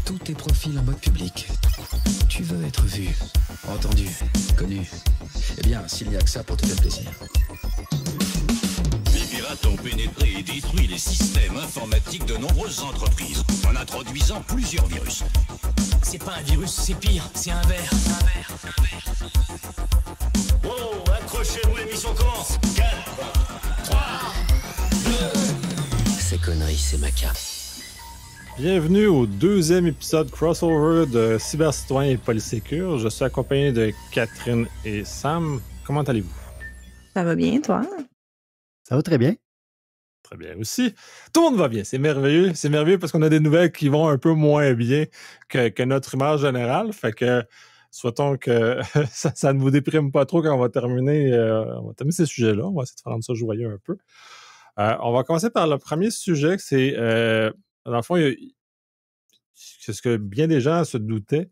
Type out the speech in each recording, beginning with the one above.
Tous tes profils en mode public. Tu veux être vu, entendu, connu. Eh bien, s'il n'y a que ça pour te faire plaisir. Les pirates ont pénétré et détruit les systèmes informatiques de nombreuses entreprises en introduisant plusieurs virus. C'est pas un virus, c'est pire, c'est un ver. Wow, accrochez-vous, l'émission commence. 4, 3, 2... Ces conneries, c'est ma carte. Bienvenue au deuxième épisode crossover de Cybercitoyen et Polysécure. Je suis accompagné de Catherine et Sam. Comment allez-vous? Ça va bien, toi? Ça va très bien. Très bien aussi. Tout le monde va bien, c'est merveilleux. C'est merveilleux parce qu'on a des nouvelles qui vont un peu moins bien que notre image générale. Fait que souhaitons que ça ne vous déprime pas trop quand on va terminer ces sujets-là. On va essayer de rendre ça joyeux un peu. On va commencer par le premier sujet, c'est dans le fond, c'est ce que bien des gens se doutaient.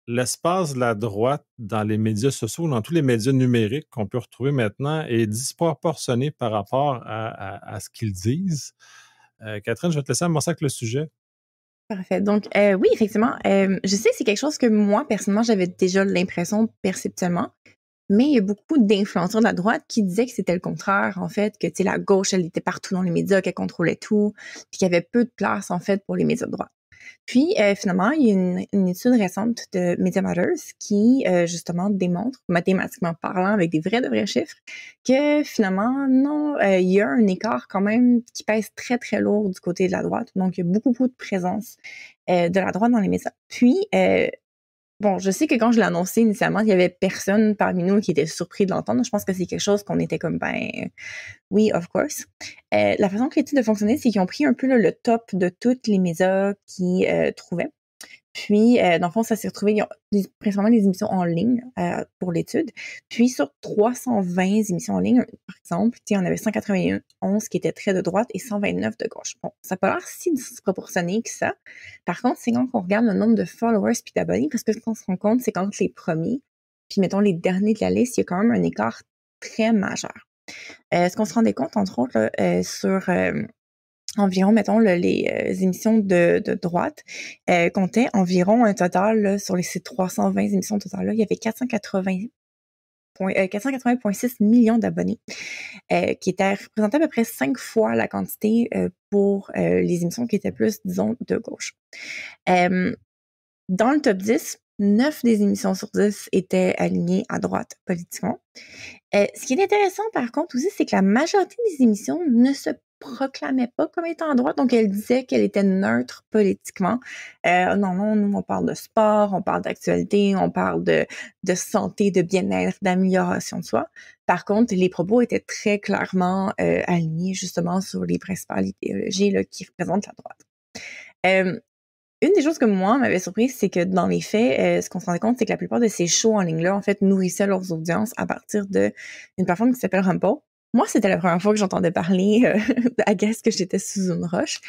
L'espace de la droite dans les médias sociaux, dans tous les médias numériques qu'on peut retrouver maintenant, est disproportionné par rapport à ce qu'ils disent. Catherine, je vais te laisser amorcer avec le sujet. Parfait. Donc, oui, effectivement, je sais que c'est quelque chose que moi, personnellement, j'avais déjà l'impression perceptuellement, mais il y a beaucoup d'influenceurs de la droite qui disaient que c'était le contraire, en fait, que, tu sais, la gauche, elle était partout dans les médias, qu'elle contrôlait tout, puis qu'il y avait peu de place, en fait, pour les médias de droite. Puis, finalement, il y a une étude récente de Media Matters qui, justement, démontre, mathématiquement parlant, avec des de vrais chiffres, que finalement, non, il y a un écart quand même qui pèse très, très lourd du côté de la droite. Donc, il y a beaucoup de présence de la droite dans les médias. Puis, bon, je sais que quand je l'ai annoncé initialement, il y avait personne parmi nous qui était surpris de l'entendre. Je pense que c'est quelque chose qu'on était comme, oui, of course. La façon que l'étude a fonctionné, c'est qu'ils ont pris un peu le top de tous les médias qu'ils trouvaient. Puis, dans le fond, ça s'est retrouvé, principalement des émissions en ligne pour l'étude. Puis, sur 320 émissions en ligne, par exemple, on avait 191 qui étaient très de droite et 129 de gauche. Bon, ça n'a pas l'air si disproportionné que ça. Par contre, c'est quand on regarde le nombre de followers puis d'abonnés, parce que ce qu'on se rend compte, c'est quand les premiers, puis mettons les derniers de la liste, il y a quand même un écart très majeur. Ce qu'on se rendait compte, entre autres, sur environ, mettons, les émissions de droite comptaient environ un total, là, sur ces 320 émissions totales-là, il y avait 480,6 millions d'abonnés, qui étaient représentés à peu près 5 fois la quantité pour les émissions qui étaient plus, disons, de gauche. Dans le top 10, 9 des émissions sur 10 étaient alignées à droite politiquement. Ce qui est intéressant, par contre, aussi, c'est que la majorité des émissions ne se proclamait pas comme étant à droite, donc elle disait qu'elle était neutre politiquement. Non, nous, on parle de sport, on parle d'actualité, on parle de santé, de bien-être, d'amélioration de soi. Par contre, les propos étaient très clairement alignés justement sur les principales idéologies là, qui représentent la droite. Une des choses que moi m'avait surprise, c'est que dans les faits, ce qu'on se rendait compte, c'est que la plupart de ces shows en ligne-là, en fait, nourrissaient leurs audiences à partir d'une plateforme qui s'appelle Rumble. Moi, c'était la première fois que j'entendais parler à guess que j'étais sous une roche.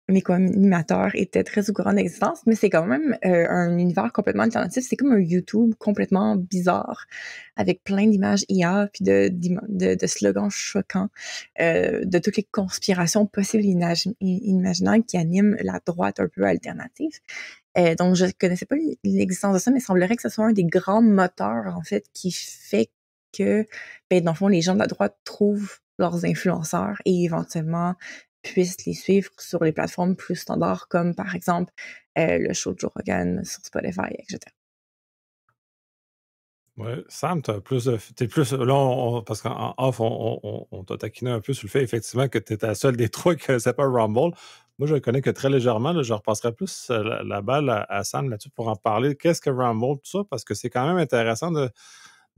Mes co-animateurs étaient très au courant d'existence, mais c'est quand même un univers complètement alternatif. C'est comme un YouTube complètement bizarre, avec plein d'images IA, puis de slogans choquants, de toutes les conspirations possibles et inimaginables qui animent la droite un peu alternative. Donc, je connaissais pas l'existence de ça, mais il semblerait que ce soit un des grands moteurs, en fait, qui fait que, dans le fond, les gens de la droite trouvent leurs influenceurs et éventuellement puissent les suivre sur les plateformes plus standards, comme par exemple le show de Joe Rogan sur Spotify, etc. Ouais, Sam, t'es plus là, parce qu'en off, on t'a taquiné un peu sur le fait, effectivement, que tu étais la seule des trois qui ne connaissait pas Rumble. Moi, je le connais que très légèrement. Là, je repasserai plus la balle à Sam là-dessus pour en parler. Qu'est-ce que Rumble, tout ça? Parce que c'est quand même intéressant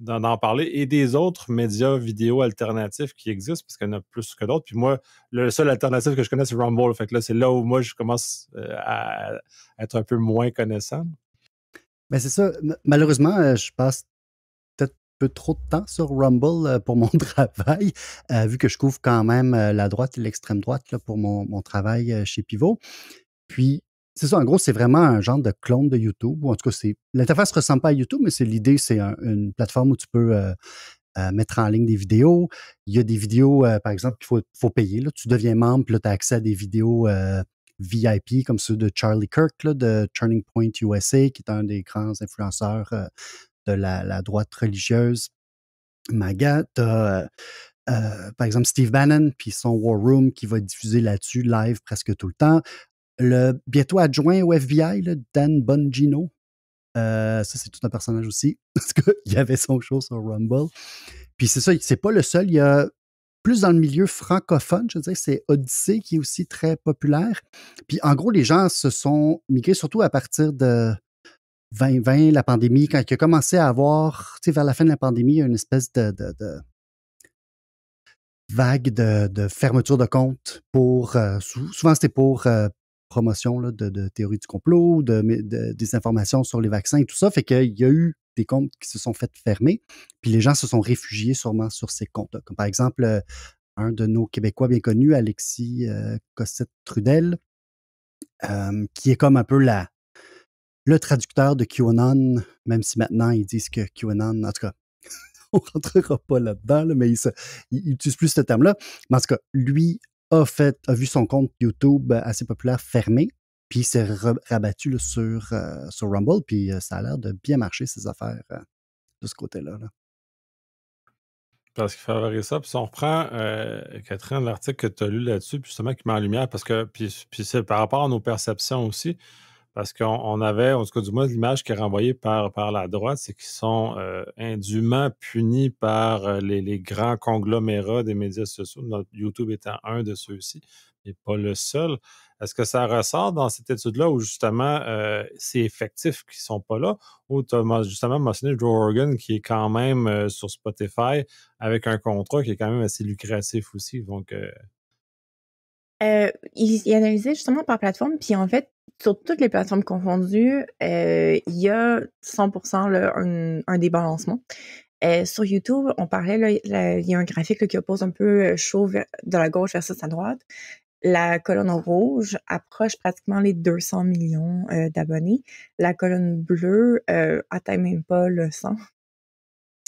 d'en parler et des autres médias vidéo alternatifs qui existent, parce qu'il y en a plus que d'autres. Puis moi, le seul alternatif que je connais, c'est Rumble. Fait que là, c'est là où moi, je commence à être un peu moins connaissant. Ben c'est ça. Malheureusement, je passe peut-être un peu trop de temps sur Rumble pour mon travail, vu que je couvre quand même la droite et l'extrême droite là, pour mon travail chez Pivot. Puis, c'est ça, en gros, c'est vraiment un genre de clone de YouTube, ou en tout cas, l'interface ne ressemble pas à YouTube, mais l'idée, c'est une plateforme où tu peux mettre en ligne des vidéos. Il y a des vidéos, par exemple, qu'il faut payer. Là. Tu deviens membre, puis là, tu as accès à des vidéos VIP, comme ceux de Charlie Kirk, là, de Turning Point USA, qui est un des grands influenceurs de la droite religieuse MAGA. Tu as, par exemple, Steve Bannon, puis son War Room, qui va diffuser là-dessus live presque tout le temps. Le bientôt adjoint au FBI, là, Dan Bongino. Ça, c'est tout un personnage aussi. Parce qu'il y avait son show sur Rumble. Puis c'est ça, c'est pas le seul. Il y a plus dans le milieu francophone, je veux dire, c'est Odyssey qui est aussi très populaire. Puis en gros, les gens se sont migrés surtout à partir de 2020, la pandémie, quand il a commencé à avoir, tu sais, vers la fin de la pandémie, il y a une espèce de vague de fermeture de compte pour, souvent c'était pour promotion là, de théorie du complot, des informations sur les vaccins et tout ça, fait qu'il y a eu des comptes qui se sont fait fermer, puis les gens se sont réfugiés sûrement sur ces comptes-là. Comme par exemple, un de nos Québécois bien connus, Alexis Cossette-Trudel, qui est comme un peu le traducteur de QAnon, même si maintenant ils disent que QAnon, en tout cas, on ne rentrera pas là-dedans, là, mais il n'utilise plus ce terme-là. Mais en tout cas, lui a vu son compte YouTube assez populaire fermé, puis il s'est rabattu là, sur Rumble, puis ça a l'air de bien marcher, ses affaires de ce côté-là. Là. Parce qu'il favorise ça. Puis si on reprend, Catherine, l'article que tu as lu là-dessus, puis justement, qui met en lumière, parce que, puis c'est par rapport à nos perceptions aussi, parce qu'on avait, en tout cas du moins, l'image qui est renvoyée par la droite, c'est qu'ils sont indûment punis par les grands conglomérats des médias sociaux, notre YouTube étant un de ceux-ci, et pas le seul. Est-ce que ça ressort dans cette étude-là où justement c'est effectif qu'ils ne sont pas là, ou tu as justement mentionné Joe Rogan qui est quand même sur Spotify avec un contrat qui est quand même assez lucratif aussi, donc... Il analysait justement par plateforme, puis en fait, sur toutes les plateformes confondues, il y a 100% là, un débalancement. Sur YouTube, on parlait, là, il y a un graphique là, qui oppose un peu chaud de la gauche versus la droite. La colonne rouge approche pratiquement les 200 millions d'abonnés. La colonne bleue atteint même pas le 100.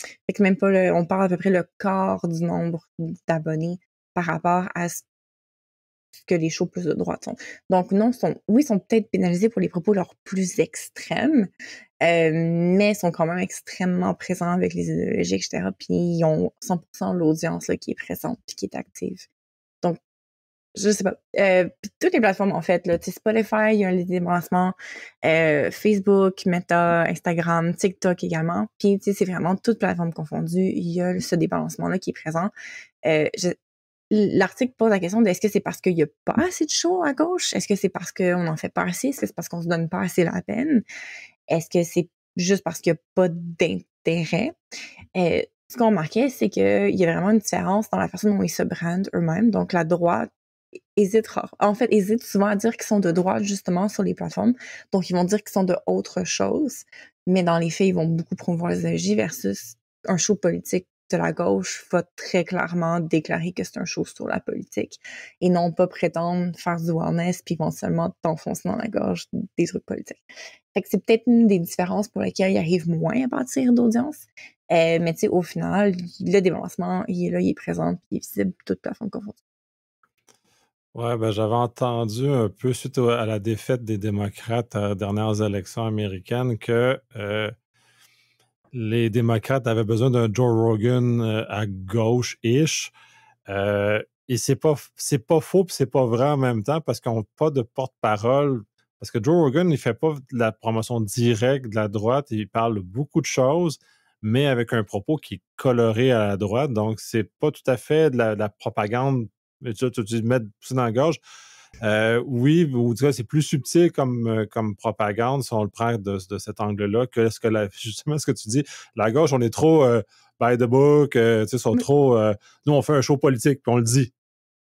Fait que même pas on parle à peu près le quart du nombre d'abonnés par rapport à ce que les shows plus de droite sont. Donc non, ils sont peut-être pénalisés pour les propos leurs plus extrêmes, mais sont quand même extrêmement présents avec les idéologies, etc. Puis ils ont 100% l'audience là, qui est présente et qui est active. Donc, je sais pas. Puis toutes les plateformes, en fait, là, Spotify, il y a un débalancement, Facebook, Meta, Instagram, TikTok également. Puis c'est vraiment toutes plateformes confondues. Il y a ce débalancement-là qui est présent. L'article pose la question de est-ce que c'est parce qu'il n'y a pas assez de shows à gauche? Est-ce que c'est parce qu'on n'en fait pas assez? Est-ce que c'est parce qu'on se donne pas assez la peine? Est-ce que c'est juste parce qu'il n'y a pas d'intérêt? Ce qu'on remarquait, c'est qu'il y a vraiment une différence dans la façon dont ils se brandent eux-mêmes. Donc, la droite hésite souvent à dire qu'ils sont de droite, justement, sur les plateformes. Donc, ils vont dire qu'ils sont de autre chose. Mais dans les faits, ils vont beaucoup promouvoir les idéologies versus un show politique de la gauche va très clairement déclarer que c'est un show sur la politique et non pas prétendre faire du wellness puis vont seulement t'enfoncer dans la gorge des trucs politiques. Fait que c'est peut-être une des différences pour lesquelles ils arrivent moins à bâtir d'audience. Mais tu sais, au final, le débalancement, il est là, il est présent puis il est visible toute plateforme confondue. Ouais, ben j'avais entendu un peu suite à la défaite des démocrates aux dernières élections américaines que les démocrates avaient besoin d'un Joe Rogan à gauche-ish. Et c'est pas faux puis c'est pas vrai en même temps parce qu'on n'a pas de porte-parole. Parce que Joe Rogan, il fait pas de la promotion directe de la droite. Il parle de beaucoup de choses, mais avec un propos qui est coloré à la droite. Donc, c'est pas tout à fait de la propagande. Tu mets ça dans la gorge. Oui, ou en tout cas, c'est plus subtil comme propagande si on le prend de cet angle-là que justement ce que tu dis. La gauche, on est trop by the book, tu sais, sont trop. Nous, on fait un show politique, puis on le dit.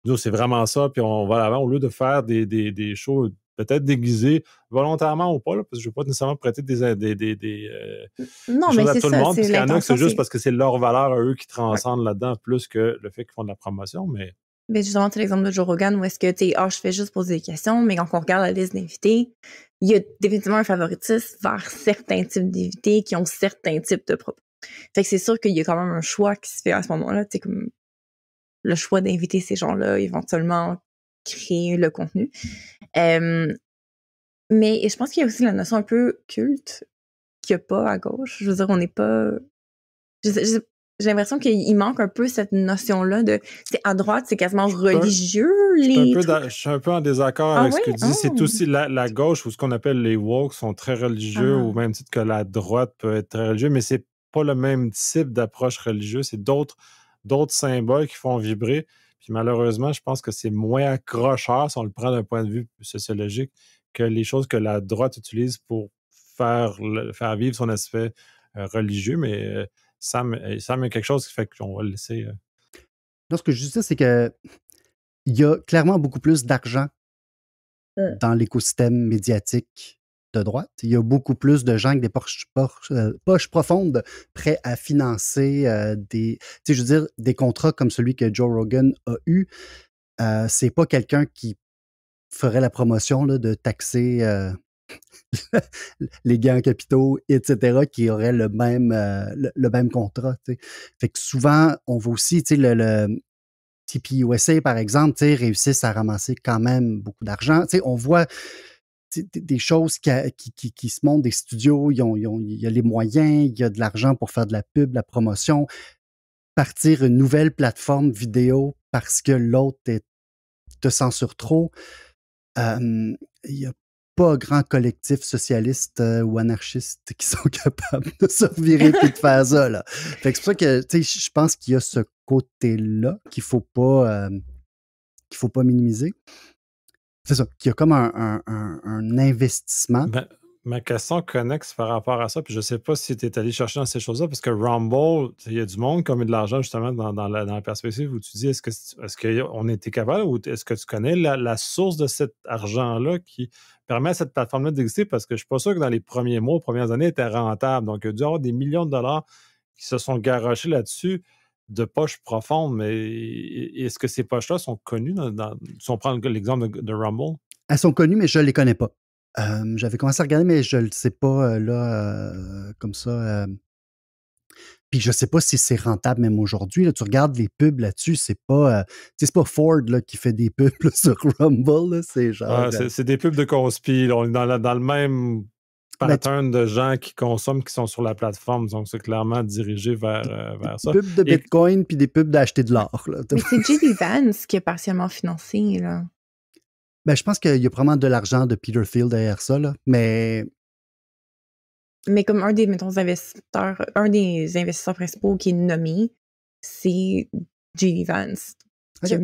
Nous, c'est vraiment ça, puis on va à l'avant au lieu de faire des shows peut-être déguisés, volontairement ou pas, là, parce que je ne veux pas nécessairement prêter des non, choses mais à c'est tout ça, le monde, c'est parce qu'il y en a que c'est l'intention, juste parce que c'est leur valeur à eux qui transcendent là-dedans, plus que le fait qu'ils font de la promotion, mais... Ben justement, tu as l'exemple de Joe Rogan où est-ce que, je fais juste poser des questions, mais quand on regarde la liste d'invités, il y a définitivement un favoritisme vers certains types d'invités qui ont certains types de propos. Fait que c'est sûr qu'il y a quand même un choix qui se fait à ce moment-là, tu sais, comme le choix d'inviter ces gens-là, éventuellement créer le contenu. Mais je pense qu'il y a aussi la notion un peu culte qu'il n'y a pas à gauche. Je veux dire, on n'est pas... J'ai l'impression qu'il manque un peu cette notion-là de... C'est à droite, c'est quasiment religieux, les trucs. Je suis un peu en désaccord Ah avec ce que oui? tu dis. C'est aussi la gauche ou ce qu'on appelle les woke sont très religieux, au Ah. même titre que la droite peut être très religieux, mais c'est pas le même type d'approche religieuse. C'est d'autres symboles qui font vibrer. Puis malheureusement, je pense que c'est moins accrocheur, si on le prend d'un point de vue sociologique, que les choses que la droite utilise pour faire vivre son aspect religieux. Mais Sam a quelque chose qui fait qu'on va le laisser. Non, ce que je dis, c'est que il y a clairement beaucoup plus d'argent dans l'écosystème médiatique de droite. Il y a beaucoup plus de gens avec des poches profondes prêts à financer tu sais, je veux dire, des contrats comme celui que Joe Rogan a eu. C'est pas quelqu'un qui ferait la promotion là, de taxer les gains en capitaux, etc., qui auraient le même contrat. Tu sais. Fait que souvent, on voit aussi, tu sais, le TPUSA, par exemple, tu sais, réussissent à ramasser quand même beaucoup d'argent. Tu sais, on voit des choses qui se montrent, des studios, il y a les moyens, il y a de l'argent pour faire de la pub, de la promotion, partir une nouvelle plateforme vidéo parce que l'autre te censure trop. Il n'y a pas grand collectif socialiste ou anarchiste qui sont capables de se revirer et de faire ça. Là. Fait que c'est pour ça que je pense qu'il y a ce côté-là qu'il ne faut pas minimiser. C'est ça, qu'il y a comme un investissement. Ma question connexe par rapport à ça, puis je ne sais pas si tu es allé chercher dans ces choses-là, parce que Rumble, il y a du monde qui a mis de l'argent justement dans la perspective où tu dis est-ce qu'on était capable ou est-ce que tu connais la source de cet argent-là qui permet à cette plateforme-là d'exister? Parce que je ne suis pas sûr que dans les premiers mois, les premières années, elle était rentable. Donc, il y a dû y avoir des millions de dollars qui se sont garochés là-dessus de poches profondes. Mais est-ce que ces poches-là sont connues si on prend l'exemple de Rumble? Elles sont connues, mais je ne les connais pas. J'avais commencé à regarder, mais je ne le sais pas comme ça. Puis je ne sais pas si c'est rentable même aujourd'hui. Tu regardes les pubs là-dessus, c'est pas Ford là, qui fait des pubs là, sur Rumble. Là, c'est genre. C'est des pubs de conspi. On est dans le même pattern de gens qui consomment, qui sont sur la plateforme. Donc, c'est clairement dirigé vers ça. Des pubs de Bitcoin puis des pubs d'acheter de l'or. Mais c'est J.D. Vance qui est partiellement financé, là. Ben, je pense qu'il y a probablement de l'argent de Peter Thiel derrière ça, là. Mais comme un des investisseurs principaux qui est nommé, c'est J.D. Vance. Okay.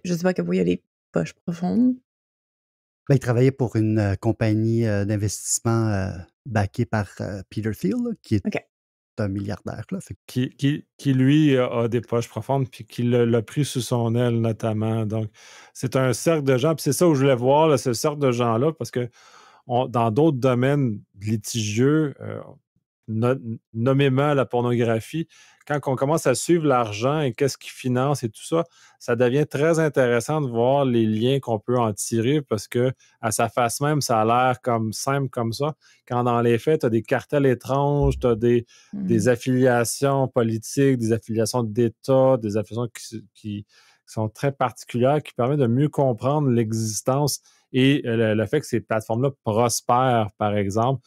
Je sais pas que vous, il y a des poches profondes. Ben, il travaillait pour une compagnie d'investissement backée par Peter Thiel, là, qui est un milliardaire. Là, qui lui a des poches profondes puis qui l'a pris sous son aile notamment. Donc, c'est un cercle de gens. Puis c'est ça où je voulais voir, là, ce cercle de gens-là, parce que dans d'autres domaines litigieux, nommément la pornographie, quand on commence à suivre l'argent et qu'est-ce qu'il finance et tout ça, ça devient très intéressant de voir les liens qu'on peut en tirer parce que à sa face même, ça a l'air comme simple comme ça. Quand dans les faits, tu as des cartels étranges, tu as des affiliations politiques, des affiliations d'État, des affiliations qui sont très particulières, qui permettent de mieux comprendre l'existence et le fait que ces plateformes-là prospèrent, par exemple.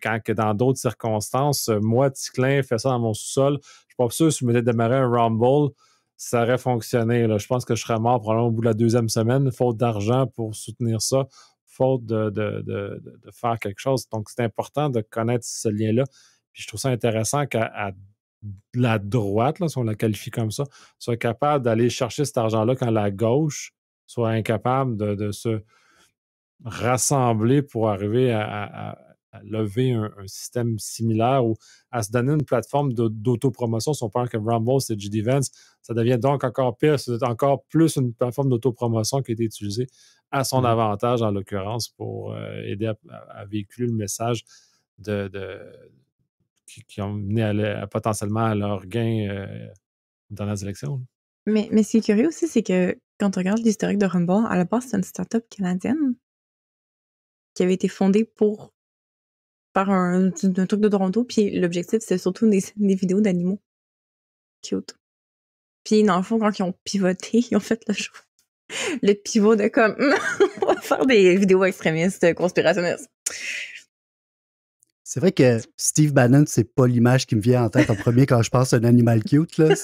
Quand que dans d'autres circonstances, moi, Ticlin, fait ça dans mon sous-sol, je suis pas sûr si je m'étais démarré un Rumble, ça aurait fonctionné. Là. Je pense que je serais mort probablement au bout de la 2e semaine, faute d'argent pour soutenir ça, faute de faire quelque chose. Donc, c'est important de connaître ce lien-là. Puis je trouve ça intéressant qu'à la droite, là, si on la qualifie comme ça, soit capable d'aller chercher cet argent-là quand la gauche soit incapable de se rassembler pour arriver à lever un système similaire ou à se donner une plateforme d'autopromotion. Si on parle que Rumble, c'est J.D. Vance, ça devient donc encore pire, c'est encore plus une plateforme d'autopromotion qui a été utilisée à son avantage, en l'occurrence, pour aider à véhiculer le message qui ont mené potentiellement à leur gain dans les élections. Mais ce qui est curieux aussi, c'est que quand on regarde l'historique de Rumble, à la base, c'est une start-up canadienne qui avait été fondée pour par un truc de Toronto, puis l'objectif, c'est surtout des vidéos d'animaux. Cute. Puis dans le fond, quand ils ont pivoté, ils ont fait le pivot de comme on va faire des vidéos extrémistes conspirationnistes. C'est vrai que Steve Bannon, c'est pas l'image qui me vient en tête en premier quand je pense à un animal cute, là.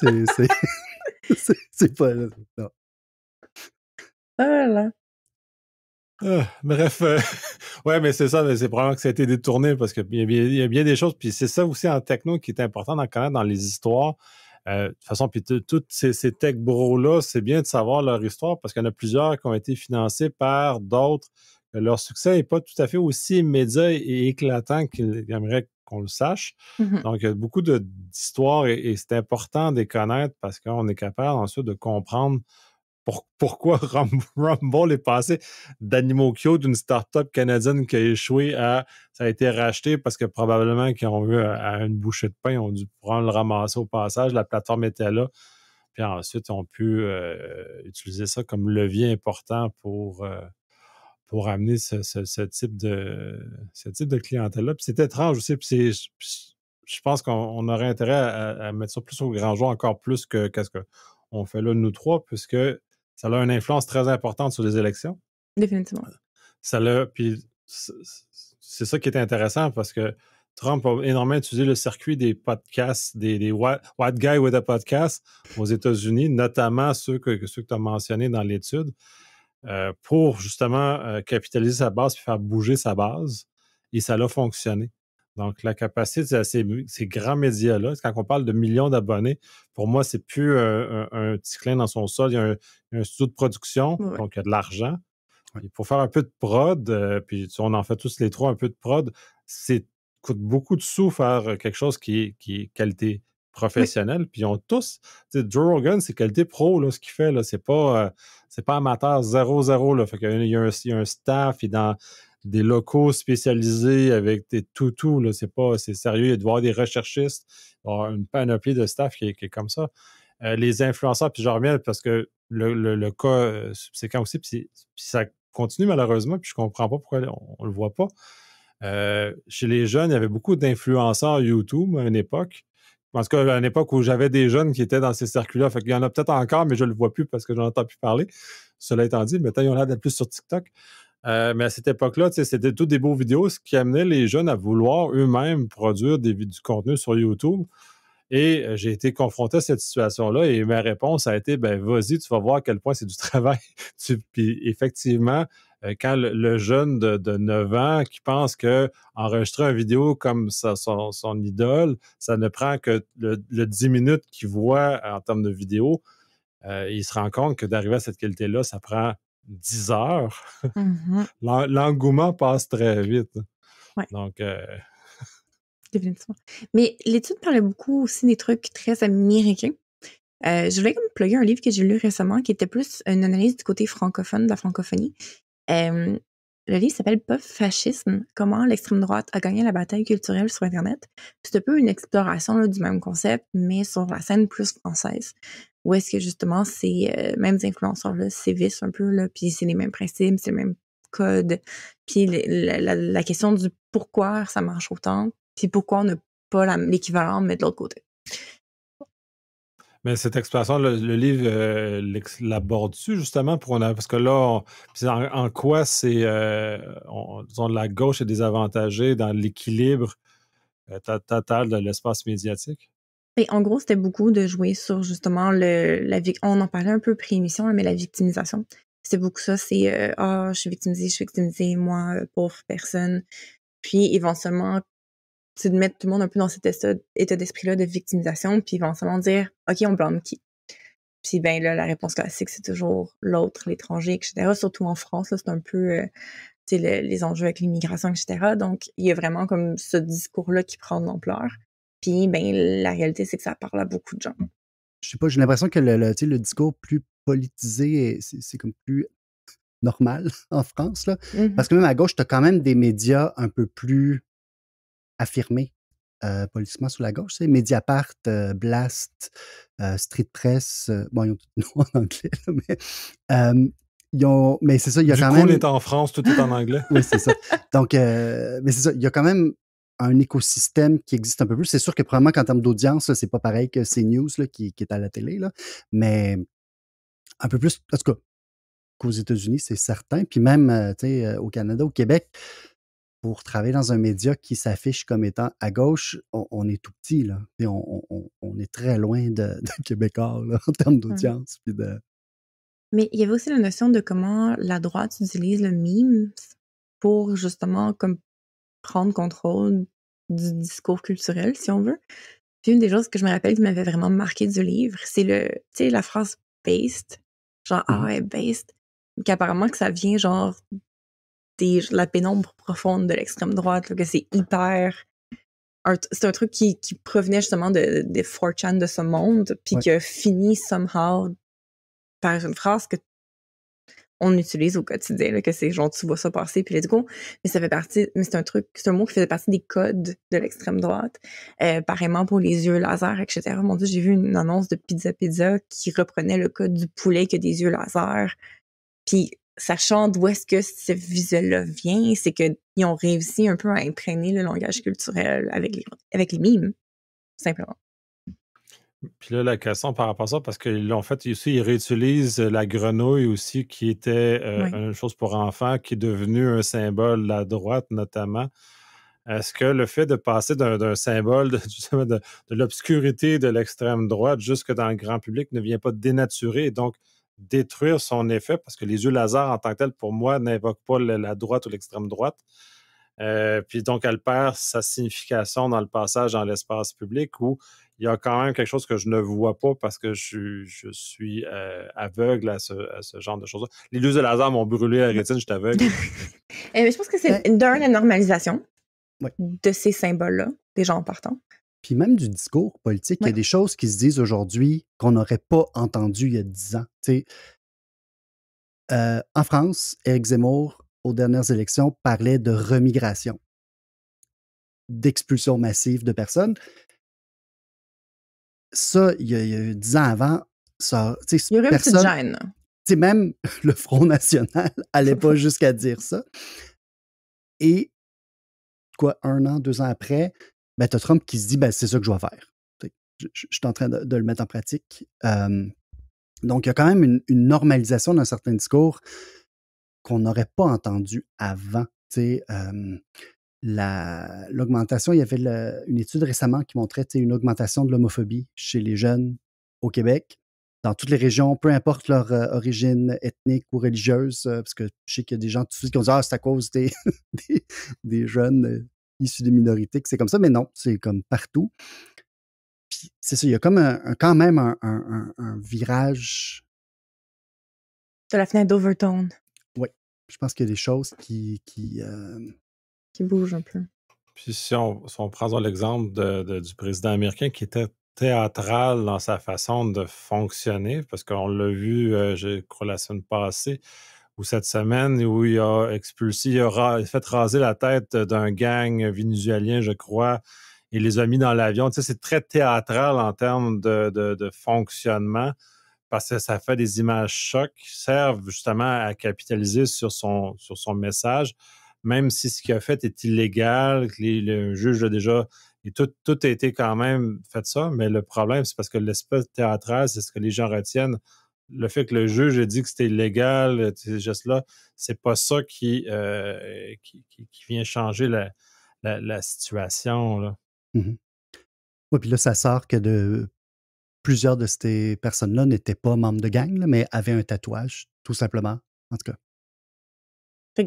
C'est pas... Non. Voilà. Bref, ouais, mais c'est ça, mais c'est probablement que ça a été détourné parce qu'il y a bien des choses. Puis c'est ça aussi en techno qui est important d'en connaître dans les histoires. De toute façon, puis tous ces tech bros-là, c'est bien de savoir leur histoire parce qu'il y en a plusieurs qui ont été financés par d'autres. Leur succès n'est pas tout à fait aussi immédiat et éclatant qu'ils aimeraient qu'on le sache. Mhm. Donc, il y a beaucoup d'histoires et c'est important de les connaître parce qu'on est capable ensuite de comprendre pourquoi Rumble est passé d'Animaux Cute, d'une start-up canadienne qui a échoué à... Ça a été racheté parce que probablement qu'ils ont eu à une bouchée de pain, ils ont dû prendre le ramasser au passage. La plateforme était là. Puis ensuite, ils ont pu utiliser ça comme levier important pour amener ce type de clientèle-là. Puis c'est étrange aussi. Puis je pense qu'on aurait intérêt à mettre ça plus au grand jour, encore plus qu'est-ce qu'on fait là, nous trois, puisque ça a une influence très importante sur les élections. Définitivement. Puis c'est ça qui est intéressant parce que Trump a énormément utilisé le circuit des podcasts, des White Guy with a Podcast aux États-Unis, notamment ceux que tu as mentionnés dans l'étude, pour justement capitaliser sa base et faire bouger sa base. Et ça a fonctionné. Donc, la capacité de ces grands médias-là, quand on parle de millions d'abonnés, pour moi, c'est plus un petit clin dans son sol. Il y a un studio de production, Ouais. donc il y a de l'argent. Ouais. Pour faire un peu de prod, puis on en fait tous les trois un peu de prod, coûte beaucoup de sous faire quelque chose qui est qualité professionnelle. Puis ils ont tous, Joe Rogan, c'est qualité pro, là, ce qu'il fait, là, c'est pas amateur 0-0, là. Fait qu'il y a un staff, il est dans des locaux spécialisés avec des tout, là, c'est sérieux, il doit y avoir des recherchistes, il doit y avoir une panoplie de staff qui est comme ça. Les influenceurs, puis je reviens parce que le cas subséquent aussi, puis ça continue malheureusement, puis je comprends pas pourquoi on le voit pas. Chez les jeunes, il y avait beaucoup d'influenceurs YouTube à une époque. En tout cas, à une époque où j'avais des jeunes qui étaient dans ces circuits-là. Fait qu'il y en a peut-être encore, mais je ne le vois plus parce que j'en entends plus parler. Cela étant dit, maintenant, ils ont l'air d'être plus sur TikTok. Mais à cette époque-là, c'était toutes des beaux vidéos, ce qui amenait les jeunes à vouloir eux-mêmes produire du contenu sur YouTube. Et j'ai été confronté à cette situation-là et ma réponse a été, vas-y, tu vas voir à quel point c'est du travail. Puis effectivement, quand le jeune de 9 ans qui pense qu'enregistrer une vidéo comme son idole, ça ne prend que le 10 minutes qu'il voit en termes de vidéo, il se rend compte que d'arriver à cette qualité-là, ça prend 10 heures. Mm-hmm. L'engouement passe très vite. Ouais. Donc... Définitivement. Mais l'étude parlait beaucoup aussi des trucs très américains. Je voulais comme plugger un livre que j'ai lu récemment qui était plus une analyse du côté francophone de la francophonie. Le livre s'appelle Pop Fascisme, comment l'extrême droite a gagné la bataille culturelle sur Internet. C'est un peu une exploration là, du même concept, mais sur la scène plus française. Où est-ce que justement ces mêmes influenceurs-là sévissent un peu, là, puis c'est les mêmes principes, c'est le même code. Puis la question du pourquoi ça marche autant, puis pourquoi on n'a pas l'équivalent, mais de l'autre côté. Mais cette exploration, le livre l'aborde-tu justement parce que là, en quoi c'est, disons, la gauche est désavantagée dans l'équilibre total de l'espace médiatique? Et en gros, c'était beaucoup de jouer sur justement on en parlait un peu pré-émission, mais la victimisation. C'est beaucoup ça, c'est je suis victimisée, moi, pauvre personne. Puis éventuellement, c'est de mettre tout le monde un peu dans cet état d'esprit-là de victimisation, puis éventuellement dire OK, on blâme qui? Puis ben là, la réponse classique, c'est toujours l'autre, l'étranger, etc. Surtout en France, là, c'est un peu les enjeux avec l'immigration, etc. Donc, il y a vraiment comme ce discours-là qui prend de l'ampleur. Puis ben la réalité, c'est que ça parle à beaucoup de gens. Je sais pas, j'ai l'impression que le discours plus politisé, c'est comme plus normal en France, là. Mm-hmm. Parce que même à gauche, tu as quand même des médias un peu plus affirmés politiquement sur la gauche. Mediapart, Blast, Street Press, bon, ils ont tout le nom en anglais, là, mais c'est ça, il y a quand même... Du coup, on est en France, tout est en anglais. Oui, c'est ça. Donc, mais c'est ça, il y a quand même un écosystème qui existe un peu plus. C'est sûr que probablement qu'en termes d'audience, là, c'est pas pareil que CNews là, qui est à la télé, là, mais un peu plus, en tout cas, qu'aux États-Unis, c'est certain. Puis même tu sais, au Canada, au Québec, pour travailler dans un média qui s'affiche comme étant à gauche, on est tout petit, là. Et on est très loin de Québécois là, en termes Ouais. d'audience. Puis de... Mais il y avait aussi la notion de comment la droite utilise le meme pour justement comme prendre contrôle du discours culturel, si on veut. Puis une des choses que je me rappelle qui m'avait vraiment marqué du livre, c'est tu sais, la phrase based, genre ah Mhm. ouais, based, qu'apparemment que ça vient genre la pénombre profonde de l'extrême droite, là, que c'est hyper. C'est un truc qui provenait justement des 4chan de ce monde, puis Ouais. qui a fini somehow par une phrase que on utilise au quotidien, là, que c'est genre tu vois ça passer, puis let's go. Mais ça fait partie, mais c'est un mot qui faisait partie des codes de l'extrême droite. Pareillement pour les yeux laser, etc. Mon Dieu, j'ai vu une annonce de Pizza Pizza qui reprenait le code du poulet qui a des yeux laser. Puis sachant d'où est-ce que ce visuel-là vient, c'est qu'ils ont réussi un peu à imprégner le langage culturel avec les mimes, simplement. Puis là, la question par rapport à ça, parce qu'ils l'ont fait ici, ils réutilisent la grenouille aussi, qui était Ouais. une chose pour enfants, qui est devenue un symbole de la droite, notamment. Est-ce que le fait de passer d'un symbole justement de l'obscurité de l'extrême droite jusque dans le grand public ne vient pas dénaturer et donc détruire son effet? Parce que les yeux laser, en tant que tels, pour moi, n'invoquent pas la droite ou l'extrême droite. Puis donc, elle perd sa signification dans le passage dans l'espace public où il y a quand même quelque chose que je ne vois pas parce que je suis aveugle à ce genre de choses-là. Les yeux de laser m'ont brûlé la rétine, je suis aveugle. Je pense que c'est la normalisation de ces symboles-là, des gens partants. Puis même du discours politique, il y a des choses qui se disent aujourd'hui qu'on n'aurait pas entendues il y a 10 ans. Tu sais, en France, Éric Zemmour, aux dernières élections, parlait de remigration, d'expulsion massive de personnes. Ça, il y a 10 ans avant, ça, tu sais, Il y aurait personne, une petite gêne. tu sais, même le Front National allait pas jusqu'à dire ça. Et quoi, 1 an, 2 ans après, ben, tu as Trump qui se dit, ben, c'est ça que je vais faire. Je suis en train de le mettre en pratique. Donc, il y a quand même une normalisation d'un certain discours qu'on n'aurait pas entendu avant. Tu sais, l'augmentation, il y avait une étude récemment qui montrait une augmentation de l'homophobie chez les jeunes au Québec, dans toutes les régions, peu importe leur origine ethnique ou religieuse, parce que je sais qu'il y a des gens tout de suite qui ont dit « Ah, c'est à cause des jeunes issus des minorités que c'est comme ça », mais non, c'est comme partout. Puis c'est ça, il y a comme quand même un virage. De la fenêtre d'Overtone. Oui, je pense qu'il y a des choses qui bougent un peu. Puis si on prend l'exemple du président américain qui était théâtral dans sa façon de fonctionner, parce qu'on l'a vu, je crois, la semaine passée, ou cette semaine, où il a expulsé, il a fait raser la tête d'un gang vénézuélien, je crois, et les a mis dans l'avion. Tu sais, c'est très théâtral en termes de fonctionnement, parce que ça fait des images chocs qui servent justement à capitaliser sur son message, même si ce qu'il a fait est illégal, que le juge a déjà... Et tout a été quand même fait ça, mais le problème, c'est parce que l'espèce théâtral, c'est ce que les gens retiennent. Le fait que le juge ait dit que c'était illégal, ces gestes-là, c'est pas ça qui vient changer la situation, là. Oui, puis là, ça sort que plusieurs de ces personnes-là n'étaient pas membres de gang, là, mais avaient un tatouage, tout simplement, en tout cas.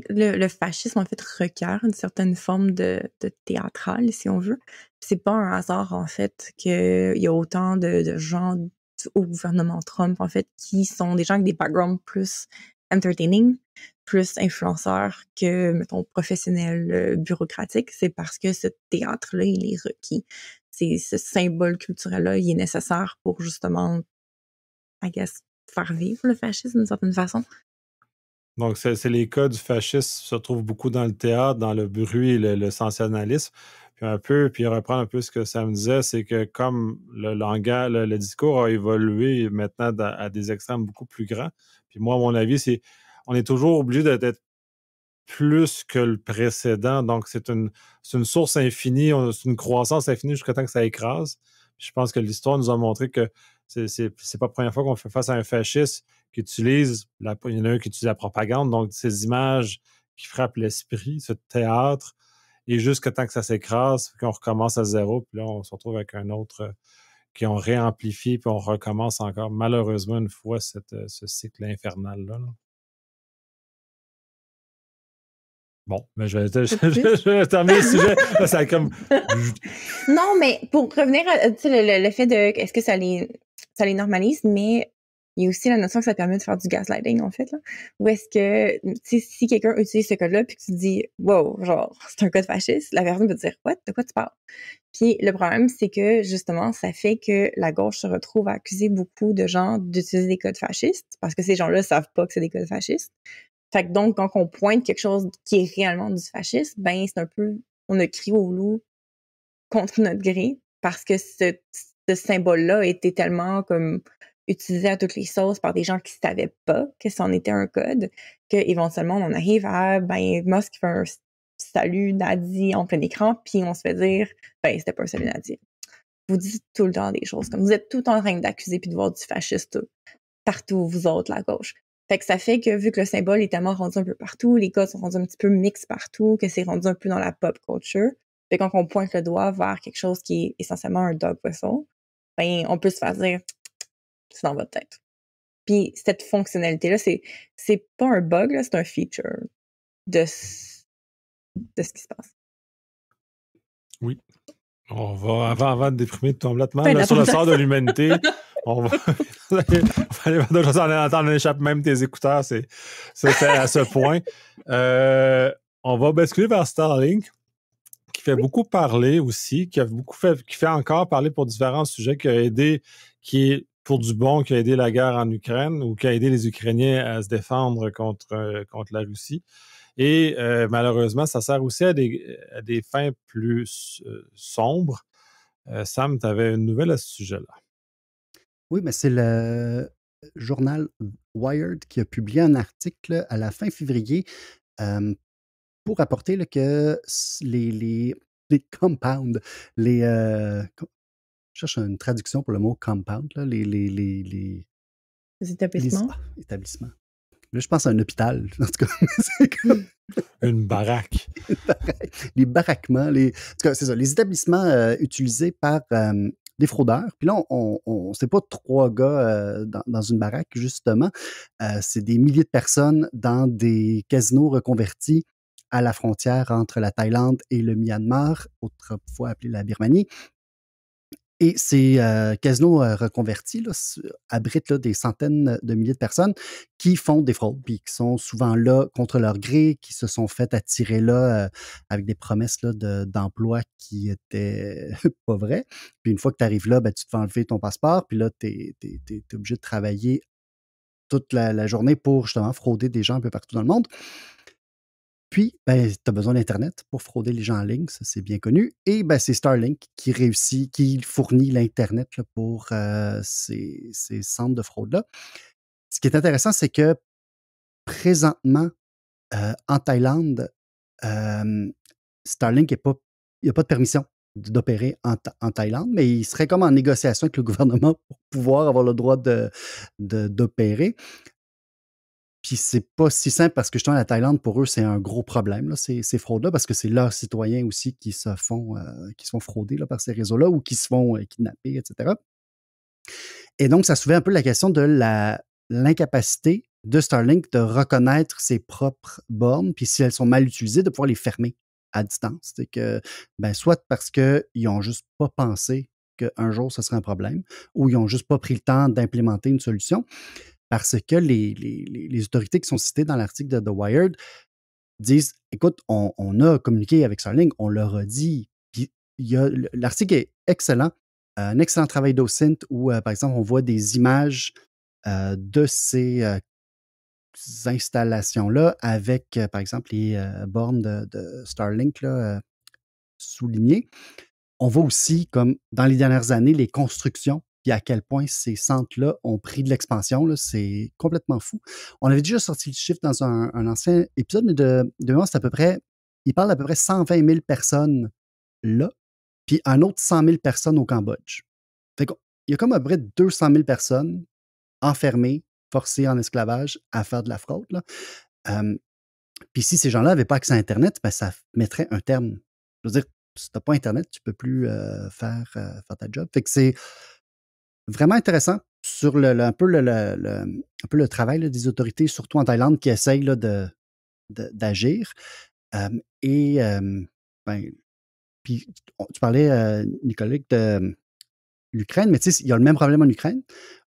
Le fascisme, en fait, requiert une certaine forme de théâtral, si on veut. C'est pas un hasard, en fait, qu'il y a autant de gens au gouvernement Trump, en fait, qui sont des gens avec des backgrounds plus entertaining, plus influenceurs que, mettons, professionnels bureaucratiques. C'est parce que ce théâtre-là, il est requis. Ce symbole culturel-là, il est nécessaire pour, justement, I guess, faire vivre le fascisme d'une certaine façon. Donc, c'est les cas du fascisme se trouvent beaucoup dans le théâtre, dans le bruit et le sensationnalisme. Puis reprendre un peu ce que Sam disait, c'est que comme le langage, le discours a évolué maintenant à des extrêmes beaucoup plus grands. Puis moi, à mon avis, on est toujours obligé d'être plus que le précédent. Donc, c'est une source infinie, c'est une croissance infinie jusqu'à temps que ça écrase. Puis je pense que l'histoire nous a montré que c'est pas la première fois qu'on fait face à un fasciste qui utilise, il y en a un qui utilise la propagande, donc ces images qui frappent l'esprit, ce théâtre, et jusqu'à temps que ça s'écrase, qu'on recommence à zéro, puis là, on se retrouve avec un autre qui ont réamplifié, puis on recommence encore, malheureusement, une fois ce cycle infernal-là. Là. Bon, mais je vais terminer le sujet. Là, ça comme... Non, mais pour revenir à le fait de est-ce que ça les normalise, mais il y a aussi la notion que ça permet de faire du gaslighting, en fait. Là. Ou est-ce que si quelqu'un utilise ce code-là puis que tu dis wow, genre, c'est un code fasciste, la personne peut te dire what, de quoi tu parles? Puis le problème, c'est que justement, ça fait que la gauche se retrouve à accuser beaucoup de gens d'utiliser des codes fascistes parce que ces gens-là savent pas que c'est des codes fascistes. Fait que donc, quand on pointe quelque chose qui est réellement du fascisme, ben c'est un peu, on a crié au loup contre notre gré parce que ce symbole-là a été tellement comme utilisé à toutes les sauces par des gens qui savaient pas que c'en était un code, qu'éventuellement on en arrive à, ben Musk fait un salut nazi en plein écran, puis on se fait dire, ben c'était pas un salut nazi. Vous dites tout le temps des choses comme vous êtes tout en train d'accuser puis de voir du fasciste partout, vous autres, la gauche. Fait que ça fait que vu que le symbole est tellement rendu un peu partout, les codes sont rendus un petit peu mix partout, que c'est rendu un peu dans la pop culture, fait quand on pointe le doigt vers quelque chose qui est essentiellement un dog whistle, ben on peut se faire dire c'est dans votre tête. Puis cette fonctionnalité-là, c'est pas un bug, là, c'est un feature de ce qui se passe. Oui. On va, avant de déprimer complètement là, sur le sort de l'humanité, on va aller voir d'autres choses en entendre, on échappe même tes écouteurs, c'est à ce point. On va basculer vers Starlink, qui fait beaucoup parler aussi, qui fait encore parler pour différents sujets, qui est pour du bon, qui a aidé la guerre en Ukraine ou qui a aidé les Ukrainiens à se défendre contre la Russie. Et malheureusement, ça sert aussi à des fins plus sombres. Sam, tu avais une nouvelle à ce sujet-là. Oui, mais c'est le journal Wired qui a publié un article à la fin février pour rapporter là, que les compounds, je cherche une traduction pour le mot compound, là, les établissements. Établissements. Là, je pense à un hôpital, en tout cas. C'est comme... Une baraque. Les baraquements, en tout cas, c'est ça, les établissements utilisés par des fraudeurs. Puis là, c'est pas 3 gars dans une baraque, justement. C'est des milliers de personnes dans des casinos reconvertis à la frontière entre la Thaïlande et le Myanmar, autrefois appelé la Birmanie. Et ces casinos reconvertis là, abritent là, des centaines de milliers de personnes qui font des fraudes, puis qui sont souvent là contre leur gré, qui se sont fait attirer là avec des promesses là, d'emploi qui étaient pas vraies. Puis une fois que tu arrives là, ben, tu te fais enlever ton passeport, puis là, tu es obligé de travailler toute la journée pour justement frauder des gens un peu partout dans le monde. Puis, ben, tu as besoin d'Internet pour frauder les gens en ligne, ça c'est bien connu. Et ben, c'est Starlink qui fournit l'Internet là, pour ces centres de fraude-là. Ce qui est intéressant, c'est que présentement, en Thaïlande, Starlink il n'y a pas de permission d'opérer en Thaïlande, mais il serait comme en négociation avec le gouvernement pour pouvoir avoir le droit d'opérer. Puis c'est pas si simple parce que justement, la Thaïlande, pour eux, c'est un gros problème, là, ces fraudes-là, parce que c'est leurs citoyens aussi qui se font frauder là, par ces réseaux-là ou qui se font kidnapper, etc. Et donc, ça soulevait un peu la question de l'incapacité de Starlink de reconnaître ses propres bornes, puis si elles sont mal utilisées, de pouvoir les fermer à distance. C'est que, ben, soit parce qu'ils n'ont juste pas pensé qu'un jour, ce serait un problème, ou ils n'ont juste pas pris le temps d'implémenter une solution. Parce que les autorités qui sont citées dans l'article de The Wired disent, écoute, on a communiqué avec Starlink, on leur a dit, puis l'article est excellent, un excellent travail d'OSINT où, par exemple, on voit des images de ces installations-là avec, par exemple, les bornes de Starlink là, soulignées. On voit aussi, comme dans les dernières années, les constructions puis à quel point ces centres-là ont pris de l'expansion, là, c'est complètement fou. On avait déjà sorti le chiffre dans un ancien épisode, mais de mémoire, c'est à peu près, il parle d'à peu près 120 000 personnes là, puis un autre 100 000 personnes au Cambodge. Fait qu'il y a comme à peu près 200 000 personnes enfermées, forcées en esclavage à faire de la fraude, là. Puis si ces gens-là n'avaient pas accès à Internet, ben, ça mettrait un terme. Je veux dire, si tu n'as pas Internet, tu ne peux plus faire ta job. Fait que c'est vraiment intéressant sur un peu le travail là, des autorités, surtout en Thaïlande, qui essayent là, d'agir. Et ben, puis tu parlais, Nicolas, de l'Ukraine, mais tu sais, il y a le même problème en Ukraine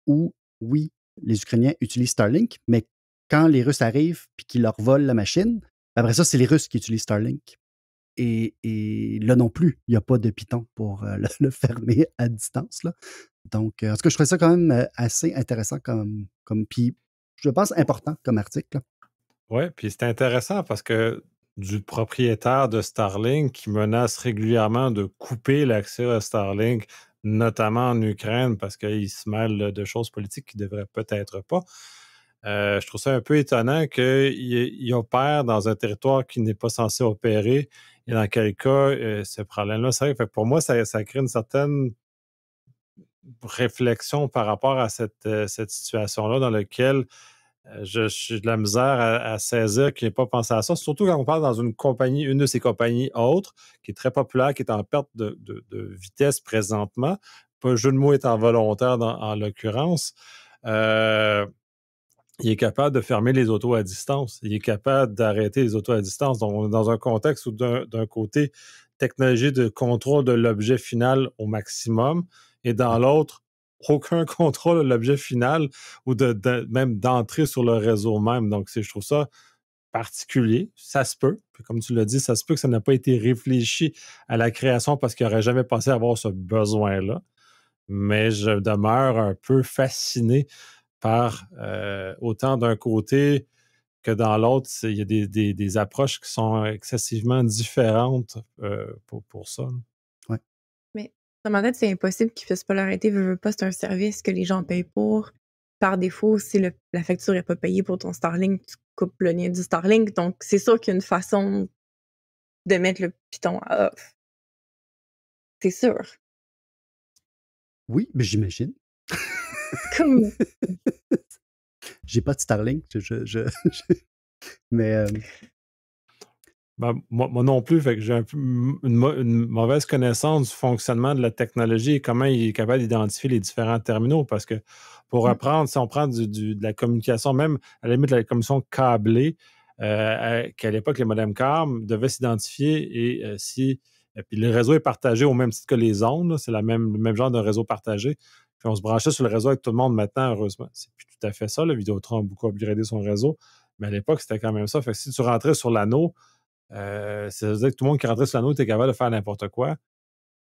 où, oui, les Ukrainiens utilisent Starlink, mais quand les Russes arrivent et qu'ils leur volent la machine, après ça, c'est les Russes qui utilisent Starlink. Et là non plus, il n'y a pas de Python pour le fermer à distance, là. Donc, en tout cas, je trouvais ça quand même assez intéressant puis je pense important comme article. Oui, puis c'est intéressant parce que du propriétaire de Starlink qui menace régulièrement de couper l'accès à Starlink, notamment en Ukraine, parce qu'il se mêle de choses politiques qui ne devraient peut-être pas. Je trouve ça un peu étonnant qu'il opère dans un territoire qui n'est pas censé opérer et dans quel cas ce problème-là, c'est vrai. Fait que pour moi, ça crée une certaine réflexion par rapport à cette situation-là dans laquelle j'ai de la misère à saisir qu'il n'ait pas pensé à ça, surtout quand on parle dans une de ces compagnies autres, qui est très populaire, qui est en perte de vitesse présentement. Pas un jeu de mots étant volontaire en l'occurrence. Il est capable de fermer les autos à distance. Il est capable d'arrêter les autos à distance. Donc, dans un contexte où d'un côté, technologie de contrôle de l'objet final au maximum, et dans l'autre, aucun contrôle de l'objet final ou même d'entrer sur le réseau même. Donc, je trouve ça particulier. Ça se peut. Puis comme tu l'as dit, ça se peut que ça n'a pas été réfléchi à la création parce qu'il n'aurait jamais pensé avoir ce besoin-là. Mais je demeure un peu fasciné par autant d'un côté que dans l'autre, il y a des approches qui sont excessivement différentes pour ça. Ouais. Mais dans ma tête, c'est impossible qu'ils ne fassent pas l'arrêter. Veux pas, c'est un service que les gens payent pour. Par défaut, si la facture n'est pas payée pour ton Starlink, tu coupes le lien du Starlink. Donc, c'est sûr qu'il y a une façon de mettre le Python à off. C'est sûr. Oui, mais j'imagine. Comme... J'ai pas de Starlink, mais Ben, moi non plus, fait que j'ai une mauvaise connaissance du fonctionnement de la technologie et comment il est capable d'identifier les différents terminaux. Parce que pour reprendre, si on prend de la communication, même à la limite de la communication câblée, qu'à l'époque, les modems CARM devaient s'identifier et puis le réseau est partagé au même titre que les ondes, c'est le même genre de réseau partagé. Puis on se branchait sur le réseau avec tout le monde maintenant, heureusement. C'est plus tout à fait ça. Le Vidéotron a beaucoup upgradé son réseau. Mais à l'époque, c'était quand même ça. Fait que si tu rentrais sur l'anneau, c'est-à-dire que tout le monde qui rentrait sur l'anneau était capable de faire n'importe quoi.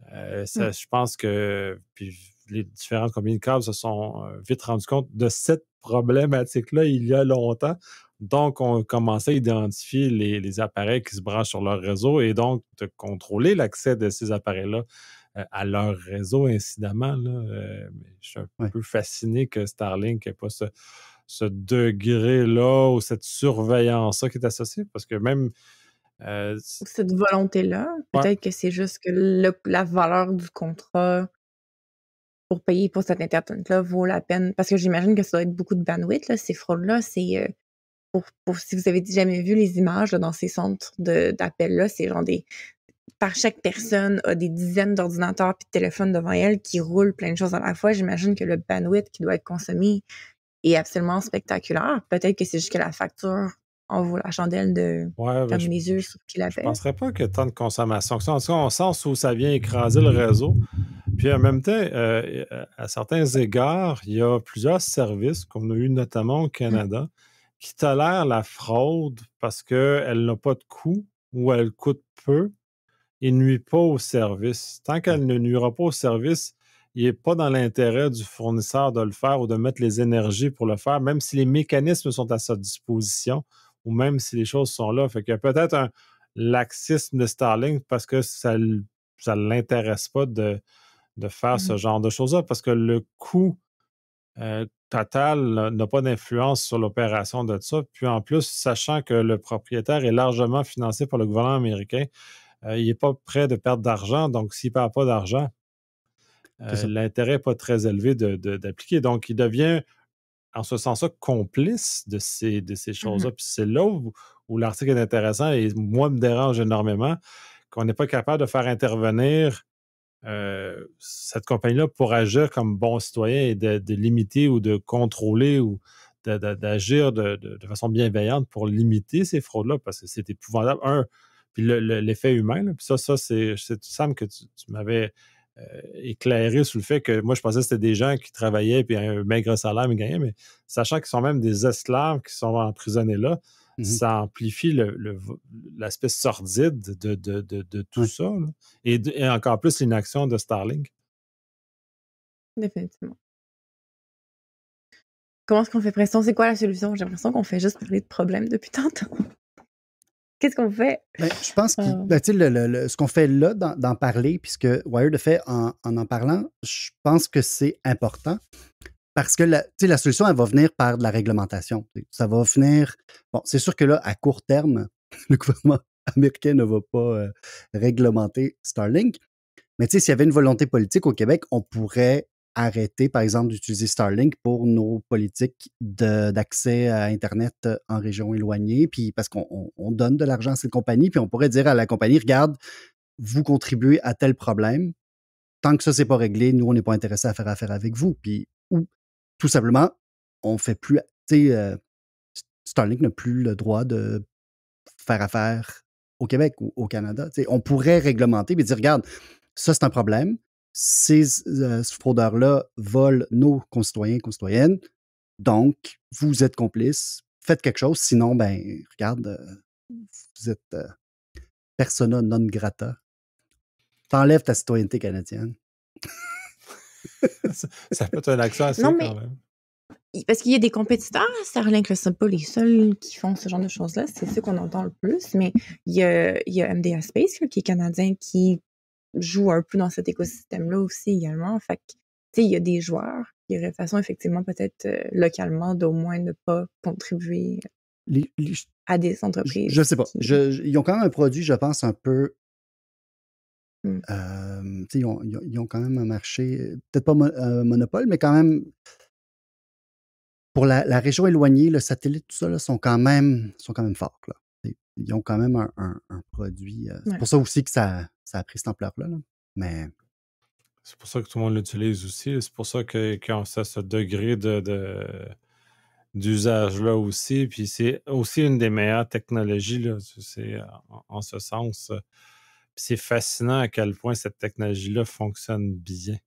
Je pense que puis les différentes compagnies de câbles se sont vite rendues compte de cette problématique-là il y a longtemps. Donc, on commençait à identifier les appareils qui se branchent sur leur réseau et donc de contrôler l'accès de ces appareils-là à leur réseau, incidemment. Mais je suis un peu fasciné que Starlink n'ait pas ce degré-là ou cette surveillance-là qui est associée parce que même cette volonté-là, peut-être que c'est juste que la valeur du contrat pour payer pour cette Internet-là vaut la peine. Parce que j'imagine que ça doit être beaucoup de bandwidth, là, ces fraudes-là. C'est pour si vous avez jamais vu les images là, dans ces centres d'appel-là, c'est genre par chaque personne a des dizaines d'ordinateurs et de téléphones devant elle qui roulent plein de choses à la fois. J'imagine que le bandwidth qui doit être consommé est absolument spectaculaire. Peut-être que c'est juste que la facture en vaut la chandelle de fermer les yeux sur qui la fait. Je ne penserais pas qu'il y ait tant de consommation que ça. En tout cas, on sent où ça vient écraser le réseau. Puis en même temps, à certains égards, il y a plusieurs services qu'on a eu notamment au Canada qui tolèrent la fraude parce qu'elle n'a pas de coût ou elle coûte peu et ne nuit pas au service. Tant qu'elle ne nuira pas au service, il n'est pas dans l'intérêt du fournisseur de le faire ou de mettre les énergies pour le faire, même si les mécanismes sont à sa disposition ou même si les choses sont là. Fait qu'il y a peut-être un laxisme de Starlink parce que ça ne l'intéresse pas de faire ce genre de choses-là parce que le coût total n'a pas d'influence sur l'opération de ça. Puis en plus, sachant que le propriétaire est largement financé par le gouvernement américain, il n'est pas prêt de perdre d'argent. Donc, s'il ne perd pas d'argent, C'est ça. l'intérêt n'est pas très élevé d'appliquer. Donc, il devient, en ce sens-là, complice de ces choses-là. Puis c'est là où l'article est intéressant et moi, me dérange énormément qu'on n'est pas capable de faire intervenir cette compagnie-là pour agir comme bon citoyen et de limiter ou de contrôler ou d'agir de façon bienveillante pour limiter ces fraudes-là parce que c'est épouvantable. Puis l'effet humain, là, puis ça c'est Sam, que tu m'avais éclairé sur le fait que moi, je pensais que c'était des gens qui travaillaient puis un maigre salaire, mais gagnaient, mais sachant qu'ils sont même des esclaves qui sont emprisonnés là, ça amplifie l'aspect sordide de tout ça. Là. Et encore plus l'inaction de Starlink. Définitivement. Comment est-ce qu'on fait pression? C'est quoi la solution? J'ai l'impression qu'on fait juste parler de problèmes depuis tantôt. Qu'est-ce qu'on fait? Ben, je pense que ce qu'on fait là, d'en parler, puisque Wired a fait en parlant, je pense que c'est important parce que la solution, elle va venir par de la réglementation. Ça va venir. Bon, c'est sûr que là, à court terme, le gouvernement américain ne va pas réglementer Starlink. Mais tu sais, s'il y avait une volonté politique au Québec, on pourrait arrêter, par exemple, d'utiliser Starlink pour nos politiques d'accès à Internet en région éloignée, puis parce qu'on donne de l'argent à cette compagnie, puis on pourrait dire à la compagnie, regarde, vous contribuez à tel problème, tant que ça, c'est pas réglé, nous, on n'est pas intéressé à faire affaire avec vous. Puis, ou tout simplement, on fait plus, tu sais, Starlink n'a plus le droit de faire affaire au Québec ou au Canada. Tu sais, on pourrait réglementer et dire, regarde, ça, c'est un problème. Ces fraudeurs-là volent nos concitoyens, concitoyennes. Donc, vous êtes complices. Faites quelque chose. Sinon, ben, regarde, vous êtes persona non grata. T'enlèves ta citoyenneté canadienne. Ça peut être un accent assez Non, mais quand même. parce qu'il y a des compétiteurs à Starlink, là, ce ne sont pas les seuls qui font ce genre de choses-là. C'est ceux qu'on entend le plus. Mais il y a MDA Space, là, qui est canadien, qui joue un peu dans cet écosystème-là aussi également. Fait que, tu sais, il y a des joueurs. Il y aurait façon, effectivement, peut-être localement, d'au moins ne pas contribuer à des entreprises. Je sais pas. Ils ont quand même un produit, je pense, un peu. Ils ont quand même un marché, peut-être pas monopole, mais quand même. Pour la région éloignée, le satellite, tout ça, là, sont quand même forts. Là. Ils ont quand même un produit. C'est pour ça aussi que ça a pris cette ampleur-là. Là. Mais. C'est pour ça que tout le monde l'utilise aussi. C'est pour ça qu'ils ont ce degré d'usage-là aussi. Puis c'est aussi une des meilleures technologies, là. C'est en ce sens. Puis c'est fascinant à quel point cette technologie-là fonctionne bien.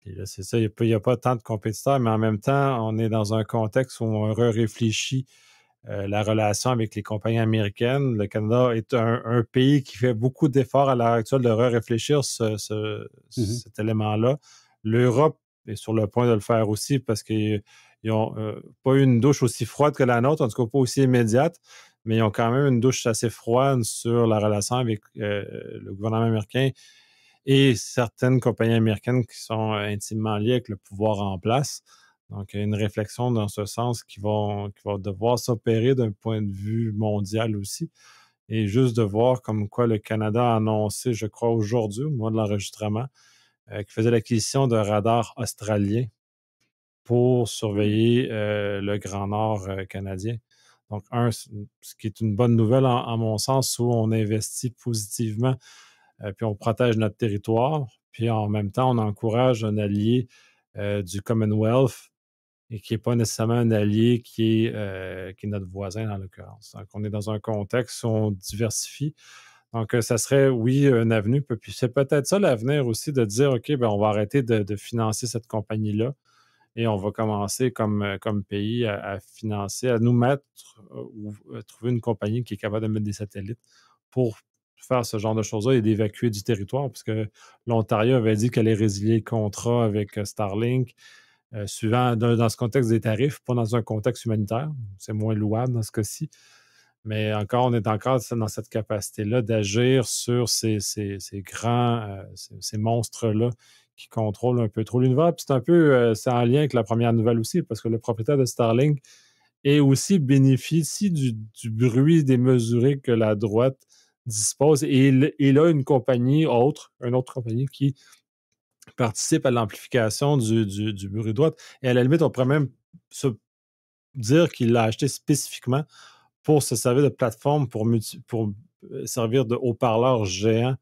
Et là, c'est ça, il n'y a pas tant de compétiteurs, mais en même temps, on est dans un contexte où on réfléchit la relation avec les compagnies américaines. Le Canada est un pays qui fait beaucoup d'efforts à l'heure actuelle de réfléchir cet élément-là. L'Europe est sur le point de le faire aussi parce qu'ils n'ont pas eu une douche aussi froide que la nôtre, en tout cas pas aussi immédiate, mais ils ont quand même une douche assez froide sur la relation avec le gouvernement américain et certaines compagnies américaines qui sont intimement liées avec le pouvoir en place. Donc, il y a une réflexion dans ce sens qui va devoir s'opérer d'un point de vue mondial aussi. Et juste de voir comme quoi le Canada a annoncé, je crois, aujourd'hui, au mois de l'enregistrement, qu'il faisait l'acquisition de radars australiens pour surveiller le Grand Nord canadien. Donc, ce qui est une bonne nouvelle en mon sens, où on investit positivement, puis on protège notre territoire, puis en même temps, on encourage un allié du Commonwealth et qui n'est pas nécessairement un allié qui est notre voisin dans l'occurrence. Donc, on est dans un contexte où on diversifie. Donc, ça serait, oui, une avenue. Puis c'est peut-être ça l'avenir aussi, de dire, OK, ben, on va arrêter de financer cette compagnie-là et on va commencer comme pays à financer, à nous mettre ou trouver une compagnie qui est capable de mettre des satellites pour faire ce genre de choses-là et d'évacuer du territoire, parce que l'Ontario avait dit qu'elle allait résilier le contrat avec Starlink, suivant dans ce contexte des tarifs, pas dans un contexte humanitaire. C'est moins louable dans ce cas-ci. Mais encore, on est encore dans cette capacité-là d'agir sur ces grands, ces monstres-là qui contrôle un peu trop l'univers. Puis c'est un peu, c'est en lien avec la première nouvelle aussi, parce que le propriétaire de Starlink et aussi bénéficie du bruit démesuré que la droite dispose. Et il a une autre compagnie qui participe à l'amplification du bruit de droite. Et à la limite, on pourrait même se dire qu'il l'a acheté spécifiquement pour se servir de plateforme pour servir de haut-parleur géant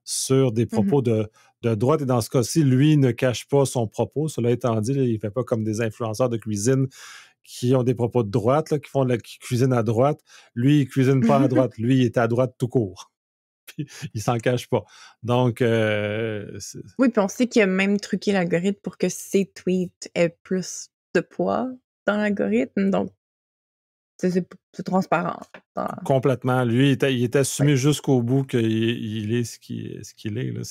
sur des propos de droite. Et dans ce cas-ci, lui ne cache pas son propos. Cela étant dit, là, il ne fait pas comme des influenceurs de cuisine qui ont des propos de droite, là, qui cuisinent à droite. Lui, il ne cuisine pas à droite. Lui, il est à droite tout court. Puis, il s'en cache pas. Donc, oui, puis on sait qu'il a même truqué l'algorithme pour que ses tweets aient plus de poids dans l'algorithme. Donc, c'est transparent. Complètement. Lui, il est assumé jusqu'au bout qu'il est ce qu'il est. Là.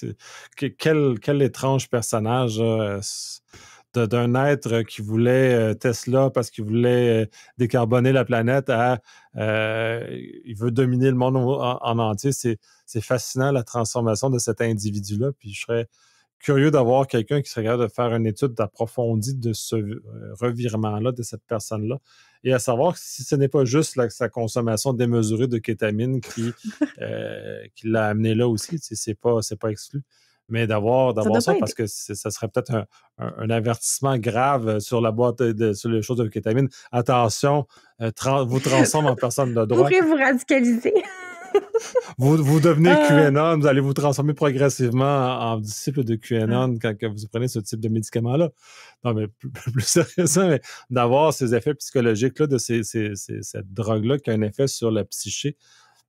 Quel étrange personnage d'un être qui voulait Tesla parce qu'il voulait décarboner la planète il veut dominer le monde en entier. C'est fascinant la transformation de cet individu-là. Puis je serais curieux d'avoir quelqu'un qui serait capable de faire une étude approfondie de ce revirement-là, de cette personne-là. Et à savoir si ce n'est pas juste sa consommation démesurée de kétamine qui l'a amené là aussi, c'est pas exclu. Mais d'avoir ça, parce que ça serait peut-être un avertissement grave sur la boîte, sur les choses de kétamine. Attention, vous transforme en personne de droite. Vous pourrez vous radicaliser. Vous devenez QAnon, vous allez vous transformer progressivement en disciple de QAnon quand vous prenez ce type de médicament-là. Non, mais plus sérieusement, mais d'avoir ces effets psychologiques-là de cette drogue-là qui a un effet sur la psyché.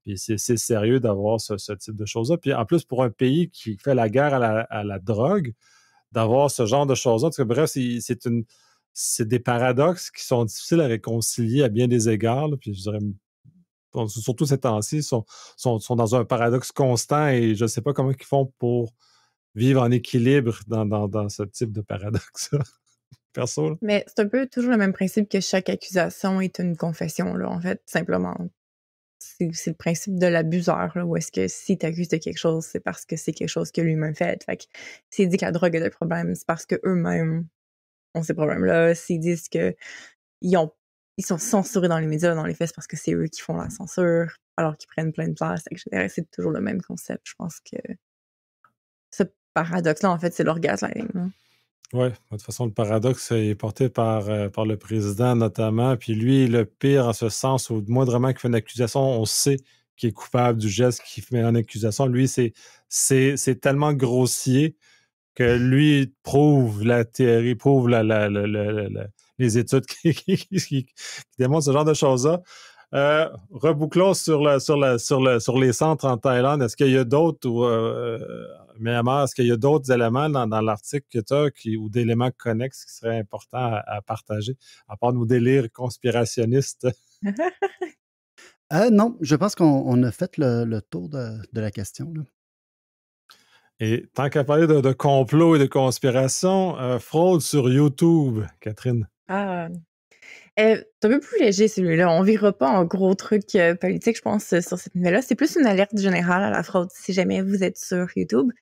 Puis c'est sérieux d'avoir ce type de choses-là. Puis en plus, pour un pays qui fait la guerre à la drogue, d'avoir ce genre de choses-là. Parce que bref, c'est des paradoxes qui sont difficiles à réconcilier à bien des égards. Là. Puis je dirais, surtout ces temps-ci, sont dans un paradoxe constant et je ne sais pas comment ils font pour vivre en équilibre dans ce type de paradoxe. Perso. Là. Mais c'est un peu toujours le même principe que chaque accusation est une confession, là, en fait, simplement. C'est le principe de l'abuseur, là, où est-ce que si tu accuses de quelque chose, c'est parce que c'est quelque chose que lui-même fait. Fait que s'il dit que la drogue est un problème, c'est parce qu'eux-mêmes ont ces problèmes-là. S'ils disent qu'ils sont censurés dans les médias, dans les faits, c'est parce que c'est eux qui font la censure, alors qu'ils prennent plein de place, etc. C'est toujours le même concept. Je pense que ce paradoxe-là, en fait, c'est l'orgasme. Oui, de toute façon, le paradoxe est porté par le président notamment. Puis lui, le pire en ce sens, au moindrement qu'il fait une accusation, on sait qu'il est coupable du geste qu'il met en accusation. Lui, c'est tellement grossier que lui prouve la théorie, prouve les études qui démontrent ce genre de choses-là. Rebouclons sur les centres en Thaïlande. Est-ce qu'il y a d'autres Myanmar, est-ce qu'il y a d'autres éléments dans l'article que tu as ou d'éléments connexes qui seraient importants à partager, à part nos délires conspirationnistes? Non, je pense qu'on a fait le tour de la question. Là. Et tant qu'à parler de complot et de conspiration, fraude sur YouTube, Catherine. C'est un peu plus léger celui-là. On ne verra pas en gros truc politique, je pense, sur cette nouvelle-là. C'est plus une alerte générale à la fraude si jamais vous êtes sur YouTube.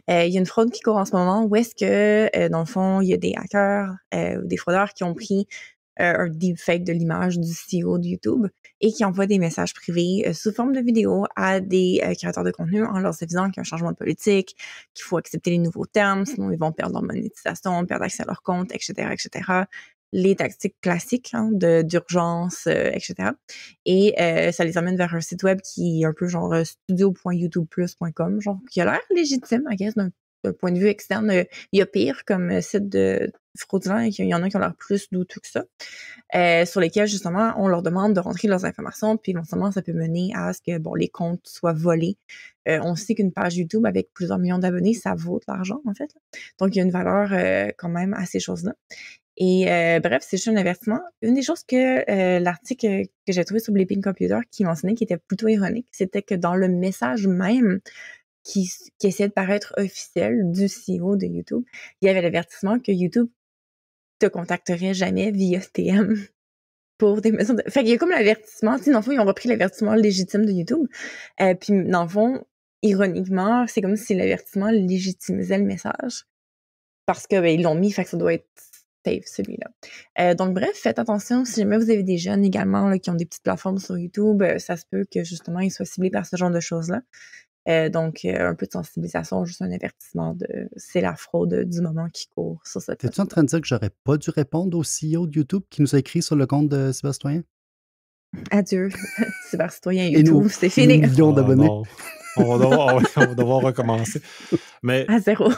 Il y a une fraude qui court en ce moment où est-ce que, dans le fond, il y a des hackers ou des fraudeurs qui ont pris un deepfake de l'image du CEO de YouTube et qui envoient des messages privés sous forme de vidéo à des créateurs de contenu en leur avisant qu'il y a un changement de politique, qu'il faut accepter les nouveaux termes, sinon ils vont perdre leur monétisation, perdre accès à leur compte, etc., etc., les tactiques classiques d'urgence, etc. Et ça les amène vers un site web qui est un peu genre studio.youtubeplus.com, genre qui a l'air légitime, I guess, d'un point de vue externe. Il y a pire comme site de fraudulent et il y en a qui ont l'air plus douteux que ça, sur lesquels, justement, on leur demande de rentrer leurs informations, puis éventuellement, ça peut mener à ce que, les comptes soient volés. On sait qu'une page YouTube avec plusieurs millions d'abonnés, ça vaut de l'argent, en fait. Donc, il y a une valeur quand même à ces choses-là. Et bref, c'est juste un avertissement. Une des choses que l'article que j'ai trouvé sur Bleeping Computer qui mentionnait, qui était plutôt ironique, c'était que dans le message même qui essayait de paraître officiel du CEO de YouTube, il y avait l'avertissement que YouTube te contacterait jamais via TM pour des mesures de... Fait qu'il y a comme l'avertissement, tu sais, dans le fond, ils ont repris l'avertissement légitime de YouTube. Puis dans le fond, ironiquement, c'est comme si l'avertissement légitimisait le message. parce que ils l'ont mis, fait que ça doit être safe, celui-là. Donc bref, faites attention, si jamais vous avez des jeunes également là, qui ont des petites plateformes sur YouTube, ça se peut que justement ils soient ciblés par ce genre de choses-là. Donc un peu de sensibilisation, juste un avertissement de c'est la fraude du moment qui court sur cette T'es-tu en train de dire que j'aurais pas dû répondre au CEO de YouTube qui nous a écrit sur le compte de Cybercitoyen? Adieu, cybercitoyen Et nous, YouTube, c'est nos fini. millions d'abonnés. non. On va devoir recommencer. Mais, À zéro.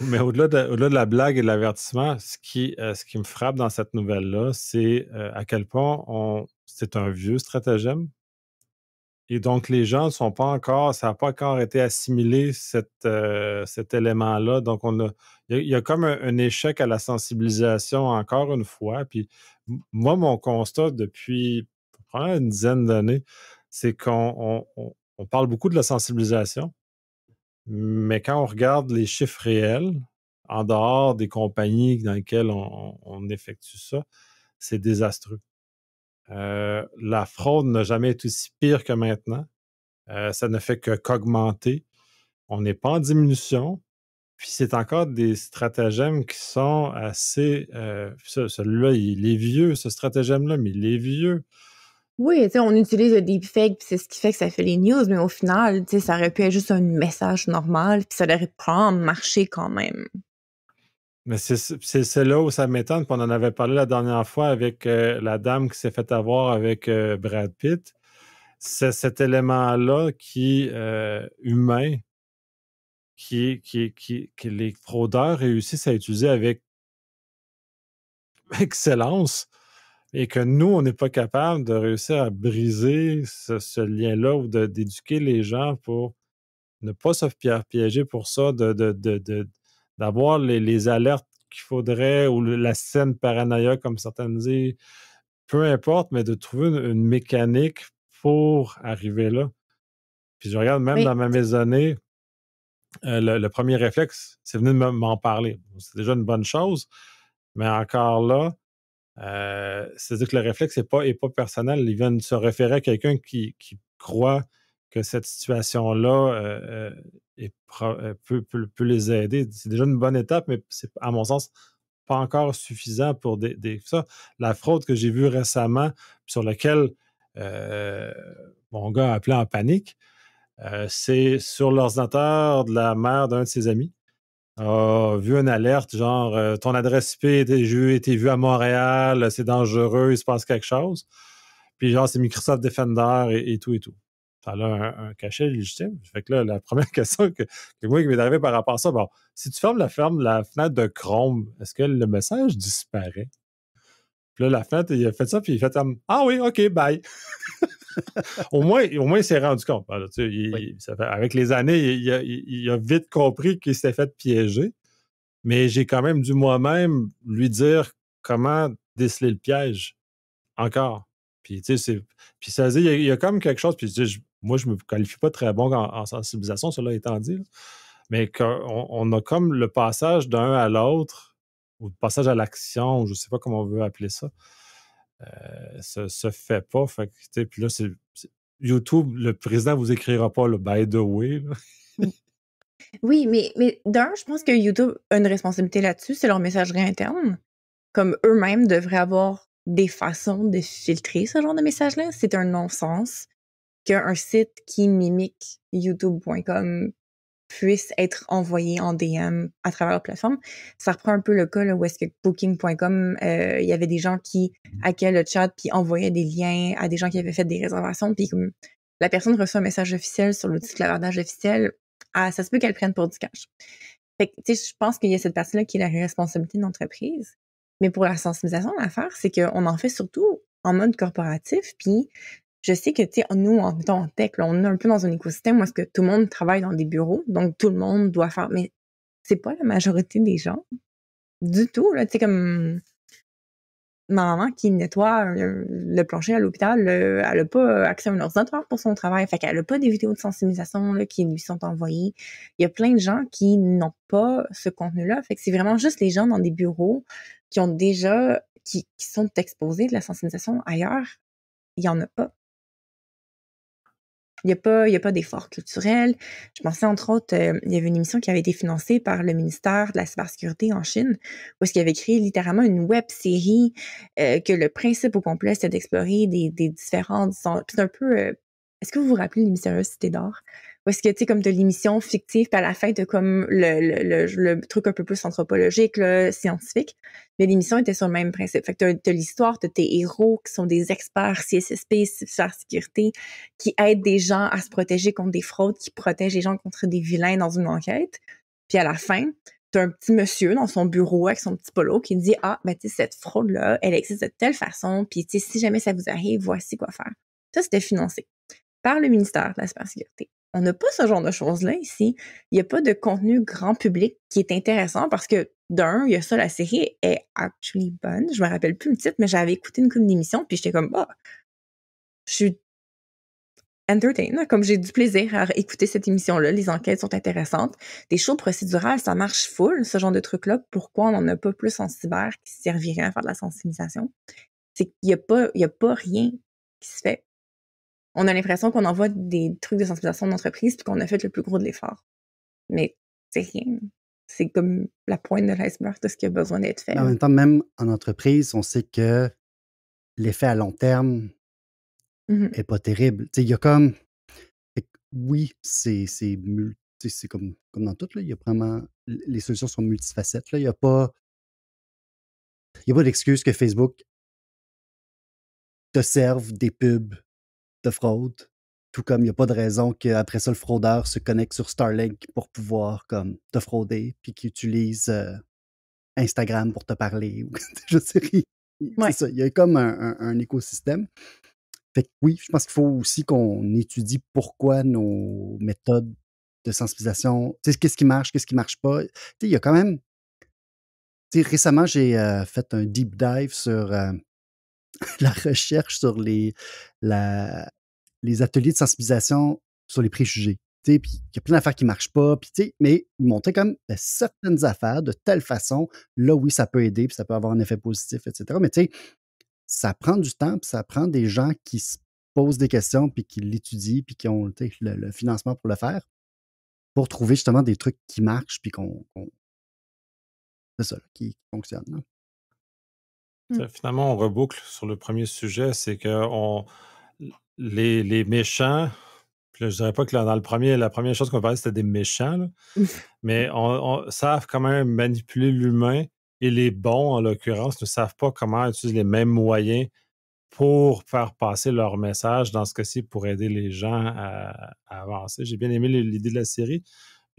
mais au-delà de la blague et de l'avertissement, ce qui me frappe dans cette nouvelle-là, c'est à quel point c'est un vieux stratagème. Et donc, les gens ne sont pas encore, ça n'a pas encore été assimilé cet élément-là. Donc, il y a comme un échec à la sensibilisation encore une fois. Puis, moi, mon constat depuis probablement une dizaine d'années, c'est qu'on parle beaucoup de la sensibilisation, mais quand on regarde les chiffres réels, en dehors des compagnies dans lesquelles on effectue ça, c'est désastreux. La fraude n'a jamais été aussi pire que maintenant. Ça ne fait qu'augmenter. On n'est pas en diminution. Puis c'est encore des stratagèmes qui sont assez. Celui-là, il est vieux, ce stratagème-là, mais il est vieux. Oui, tu sais, on utilise le deepfake, puis c'est ce qui fait que ça fait les news, mais au final, tu sais, ça aurait pu être juste un message normal, puis ça aurait probablement marché quand même. Mais c'est là où ça m'étonne. Puis on en avait parlé la dernière fois avec la dame qui s'est fait avoir avec Brad Pitt. C'est cet élément-là humain, que les fraudeurs réussissent à utiliser avec excellence et que nous, on n'est pas capable de réussir à briser ce lien-là ou d'éduquer les gens pour ne pas se piéger pour ça, d'avoir les alertes qu'il faudrait ou la scène paranoïa, comme certains disent, peu importe, mais de trouver une mécanique pour arriver là. Puis je regarde même Mais dans ma maisonnée, le premier réflexe, c'est venu de m'en parler. C'est déjà une bonne chose, mais encore là, c'est-à-dire que le réflexe n'est pas personnel. Il vient de se référer à quelqu'un qui croit que cette situation-là peut les aider. C'est déjà une bonne étape, mais c'est, à mon sens, pas encore suffisant pour ça. La fraude que j'ai vue récemment, sur laquelle mon gars a appelé en panique, c'est sur l'ordinateur de la mère d'un de ses amis. A vu une alerte, genre ton adresse IP a été vue à Montréal, c'est dangereux, il se passe quelque chose. Puis genre, c'est Microsoft Defender et tout et tout. Ça a un cachet légitime. Fait que là, la première question que moi qui m'est arrivée par rapport à ça, bon, si tu fermes la fenêtre de Chrome, est-ce que le message disparaît? Puis là, la fenêtre, il a fait ça, puis il fait comme ah oui, OK, bye. Au moins, il s'est rendu compte. Alors, tu sais, Oui. avec les années, il a vite compris qu'il s'était fait piéger. Mais j'ai quand même dû moi-même lui dire comment déceler le piège. Encore. Puis, tu sais, puis ça veut dire, il y a comme quelque chose. Puis, tu sais, moi, je ne me qualifie pas très bon en sensibilisation, cela étant dit. Là. Mais on a comme le passage d'un à l'autre, ou le passage à l'action, je ne sais pas comment on veut appeler ça. Se fait pas. Fait que, tu sais, puis là, YouTube, le président vous écrira pas le by the way. Là. oui, mais d'un, je pense que YouTube a une responsabilité là-dessus, c'est leur messagerie interne. Comme eux-mêmes devraient avoir des façons de filtrer ce genre de messages-là. C'est un non-sens qu'un site qui mimique youtube.com puisse être envoyé en DM à travers la plateforme. Ça reprend un peu le cas là, où est-ce que Booking.com, il y avait des gens qui hackaient le chat puis envoyaient des liens à des gens qui avaient fait des réservations. Puis comme la personne reçoit un message officiel sur l'outil de clavardage officiel, ça se peut qu'elle prenne pour du cash. Fait que, tu sais, je pense qu'il y a cette partie-là qui est la responsabilité de l'entreprise. Mais pour la sensibilisation, l'affaire, c'est qu'on en fait surtout en mode corporatif. Puis je sais que, tu sais, nous, en tech, là, on est un peu dans un écosystème où est-ce que tout le monde travaille dans des bureaux, donc tout le monde doit faire. Mais c'est pas la majorité des gens du tout, là. Tu sais, comme ma maman qui nettoie le plancher à l'hôpital, elle a pas accès à un ordinateur pour son travail. Fait qu'elle a pas des vidéos de sensibilisation là, qui lui sont envoyées. Il y a plein de gens qui n'ont pas ce contenu-là. Fait que c'est vraiment juste les gens dans des bureaux qui ont déjà, qui sont exposés de la sensibilisation ailleurs. Il y en a pas. Il y a pas d'effort culturel. Je pensais, entre autres, il y avait une émission qui avait été financée par le ministère de la cybersécurité en Chine, où est-ce qu'il avait créé littéralement une web-série que le principe au complet, c'était d'explorer des différentes... C'est un peu... est-ce que vous vous rappelez de l'émission Cité d'or? Où est-ce que, tu sais, comme de l'émission fictive, puis à la fin, t'as comme le truc un peu plus anthropologique, là, scientifique. Mais l'émission était sur le même principe. Fait que t'as l'histoire de tes héros qui sont des experts CSSP, cybersécurité, qui aident des gens à se protéger contre des fraudes, qui protègent les gens contre des vilains dans une enquête. Puis à la fin, t'as un petit monsieur dans son bureau avec son petit polo qui dit « Ah, ben tu sais, cette fraude-là, elle existe de telle façon, puis tu sais, si jamais ça vous arrive, voici quoi faire. » Ça, c'était financé par le ministère de la cybersécurité. On n'a pas ce genre de choses-là ici. Il n'y a pas de contenu grand public qui est intéressant parce que, d'un, il y a ça, la série est actually bonne. Je me rappelle plus le titre, mais j'avais écouté une couple d'émissions, puis j'étais comme, je suis entertained, comme j'ai du plaisir à écouter cette émission-là. Les enquêtes sont intéressantes. Des shows procédurales, ça marche full, ce genre de truc-là. Pourquoi on n'en a pas plus en cyber qui servirait à faire de la sensibilisation? C'est qu'il n'y a pas rien qui se fait. On a l'impression qu'on envoie des trucs de sensibilisation d'entreprise puis qu'on a fait le plus gros de l'effort. Mais c'est rien. C'est comme la pointe de l'iceberg de ce qui a besoin d'être fait. En même temps, même en entreprise, on sait que l'effet à long terme n'est pas terrible. Il y a comme... Oui, c'est comme dans tout, là, il y a vraiment... Les solutions sont multifacettes. Là. Il n'y a pas d'excuse que Facebook te serve des pubs de fraude, tout comme il n'y a pas de raison qu'après ça, le fraudeur se connecte sur Starlink pour pouvoir comme te frauder, puis qu'il utilise Instagram pour te parler. Je sais rien. C'est ça, il y a comme un écosystème. Fait que oui, je pense qu'il faut aussi qu'on étudie pourquoi nos méthodes de sensibilisation, qu'est-ce qui marche pas. Il y a quand même... Récemment, j'ai fait un deep dive sur la recherche sur les ateliers de sensibilisation sur les préjugés. Puis il y a plein d'affaires qui ne marchent pas, mais ils montraient comme certaines affaires de telle façon, là, oui, ça peut aider, puis ça peut avoir un effet positif, etc. Mais ça prend du temps, puis ça prend des gens qui se posent des questions, puis qui l'étudient, puis qui ont le financement pour le faire, pour trouver justement des trucs qui marchent, puis c'est ça, qui fonctionnent. Finalement, on reboucle sur le premier sujet, c'est que les méchants, puis là, je dirais pas que dans la première chose qu'on parlait, c'était des méchants, là, mais on savent quand même manipuler l'humain, et les bons, en l'occurrence, ne savent pas comment utiliser les mêmes moyens pour faire passer leur message, dans ce cas-ci, pour aider les gens à avancer. J'ai bien aimé l'idée de la série.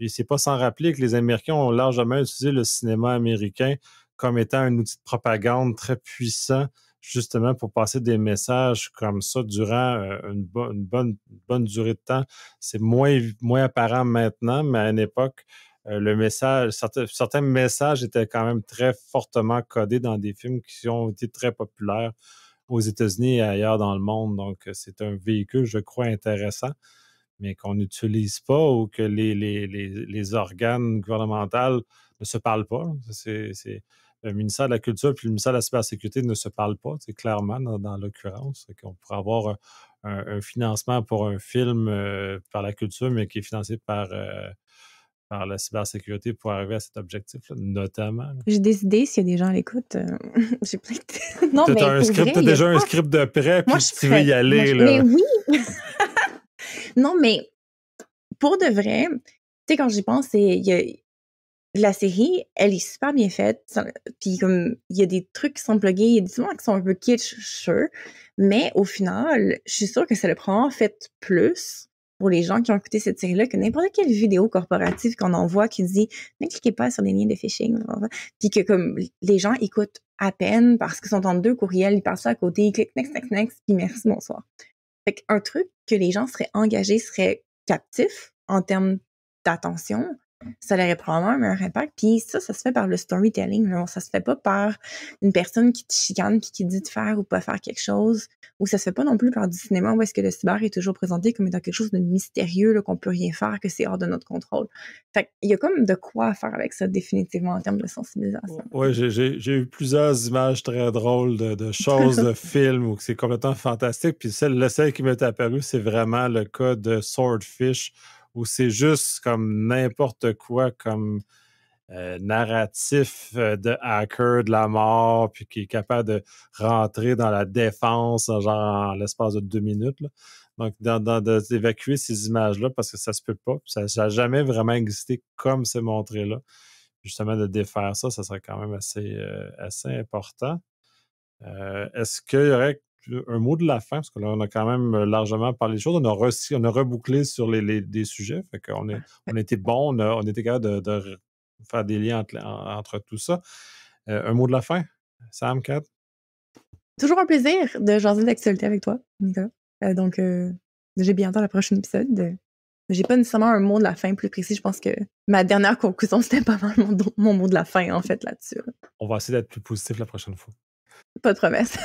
Et c'est pas sans rappeler que les Américains ont largement utilisé le cinéma américain comme étant un outil de propagande très puissant, justement pour passer des messages comme ça durant une bonne durée de temps. C'est moins apparent maintenant, mais à une époque, le message, certains messages étaient quand même très fortement codés dans des films qui ont été très populaires aux États-Unis et ailleurs dans le monde. Donc, c'est un véhicule, je crois, intéressant, mais qu'on n'utilise pas, ou que les organes gouvernementaux ne se parlent pas. Le ministère de la Culture et le ministère de la Cybersécurité ne se parlent pas, clairement, dans l'occurrence. On pourrait avoir un financement pour un film par la culture, mais qui est financé par la cybersécurité pour arriver à cet objectif-là, notamment. Là. J'ai des idées, s'il y a des gens à l'écoute. J'ai plein de... Non, mais t'as déjà un script de prêt, puis tu veux y aller. Mais oui! Non, mais pour de vrai, tu sais, quand j'y pense, la série, elle est super bien faite. Puis comme il y a des trucs qui sont pluggés, il y a des moments qui sont un peu kitsch, sure. Mais au final, je suis sûre que ça l'a probablement fait plus pour les gens qui ont écouté cette série-là que n'importe quelle vidéo corporative qu'on envoie qui dit « Ne cliquez pas sur les liens de phishing. » Puis que comme les gens écoutent à peine parce qu'ils sont en 2 courriels, ils passent ça à côté, ils cliquent « Next, next, next », puis « Merci, bonsoir ». Fait qu'un truc que les gens seraient engagés, serait captif en termes d'attention, ça aurait probablement un meilleur impact. Puis ça se fait par le storytelling. Là. Ça se fait pas par une personne qui te chicane puis qui dit de faire ou pas faire quelque chose. Ou ça se fait pas non plus par du cinéma où est-ce que le cyber est toujours présenté comme étant quelque chose de mystérieux, là, qu'on peut rien faire, que c'est hors de notre contrôle. Fait qu'il y a comme de quoi faire avec ça, définitivement, en termes de sensibilisation. Oui, j'ai eu plusieurs images très drôles de choses, de films où c'est complètement fantastique. Puis celle qui m'est apparue, c'est vraiment le cas de Swordfish, où c'est juste comme n'importe quoi, comme narratif de hacker de la mort, puis qui est capable de rentrer dans la défense, genre en l'espace de 2 minutes. Là. Donc, d'évacuer ces images-là, parce que ça se peut pas. Ça n'a jamais vraiment existé comme c'est montré là. Justement, de défaire ça, ça serait quand même assez important. Est-ce qu'il y aurait un mot de la fin? Parce que là, on a quand même largement parlé des choses. On a rebouclé sur des sujets. Fait qu'on on était bon, on était capable de faire des liens entre tout ça. Un mot de la fin? Sam, Kat? Toujours un plaisir de jaser d'actualité avec toi, Nicolas. Donc, j'ai bien hâte à la prochaine épisode. J'ai pas nécessairement un mot de la fin plus précis. Je pense que ma dernière conclusion, c'était pas mal mon mot de la fin, en fait, là-dessus. On va essayer d'être plus positif la prochaine fois. Pas de promesse.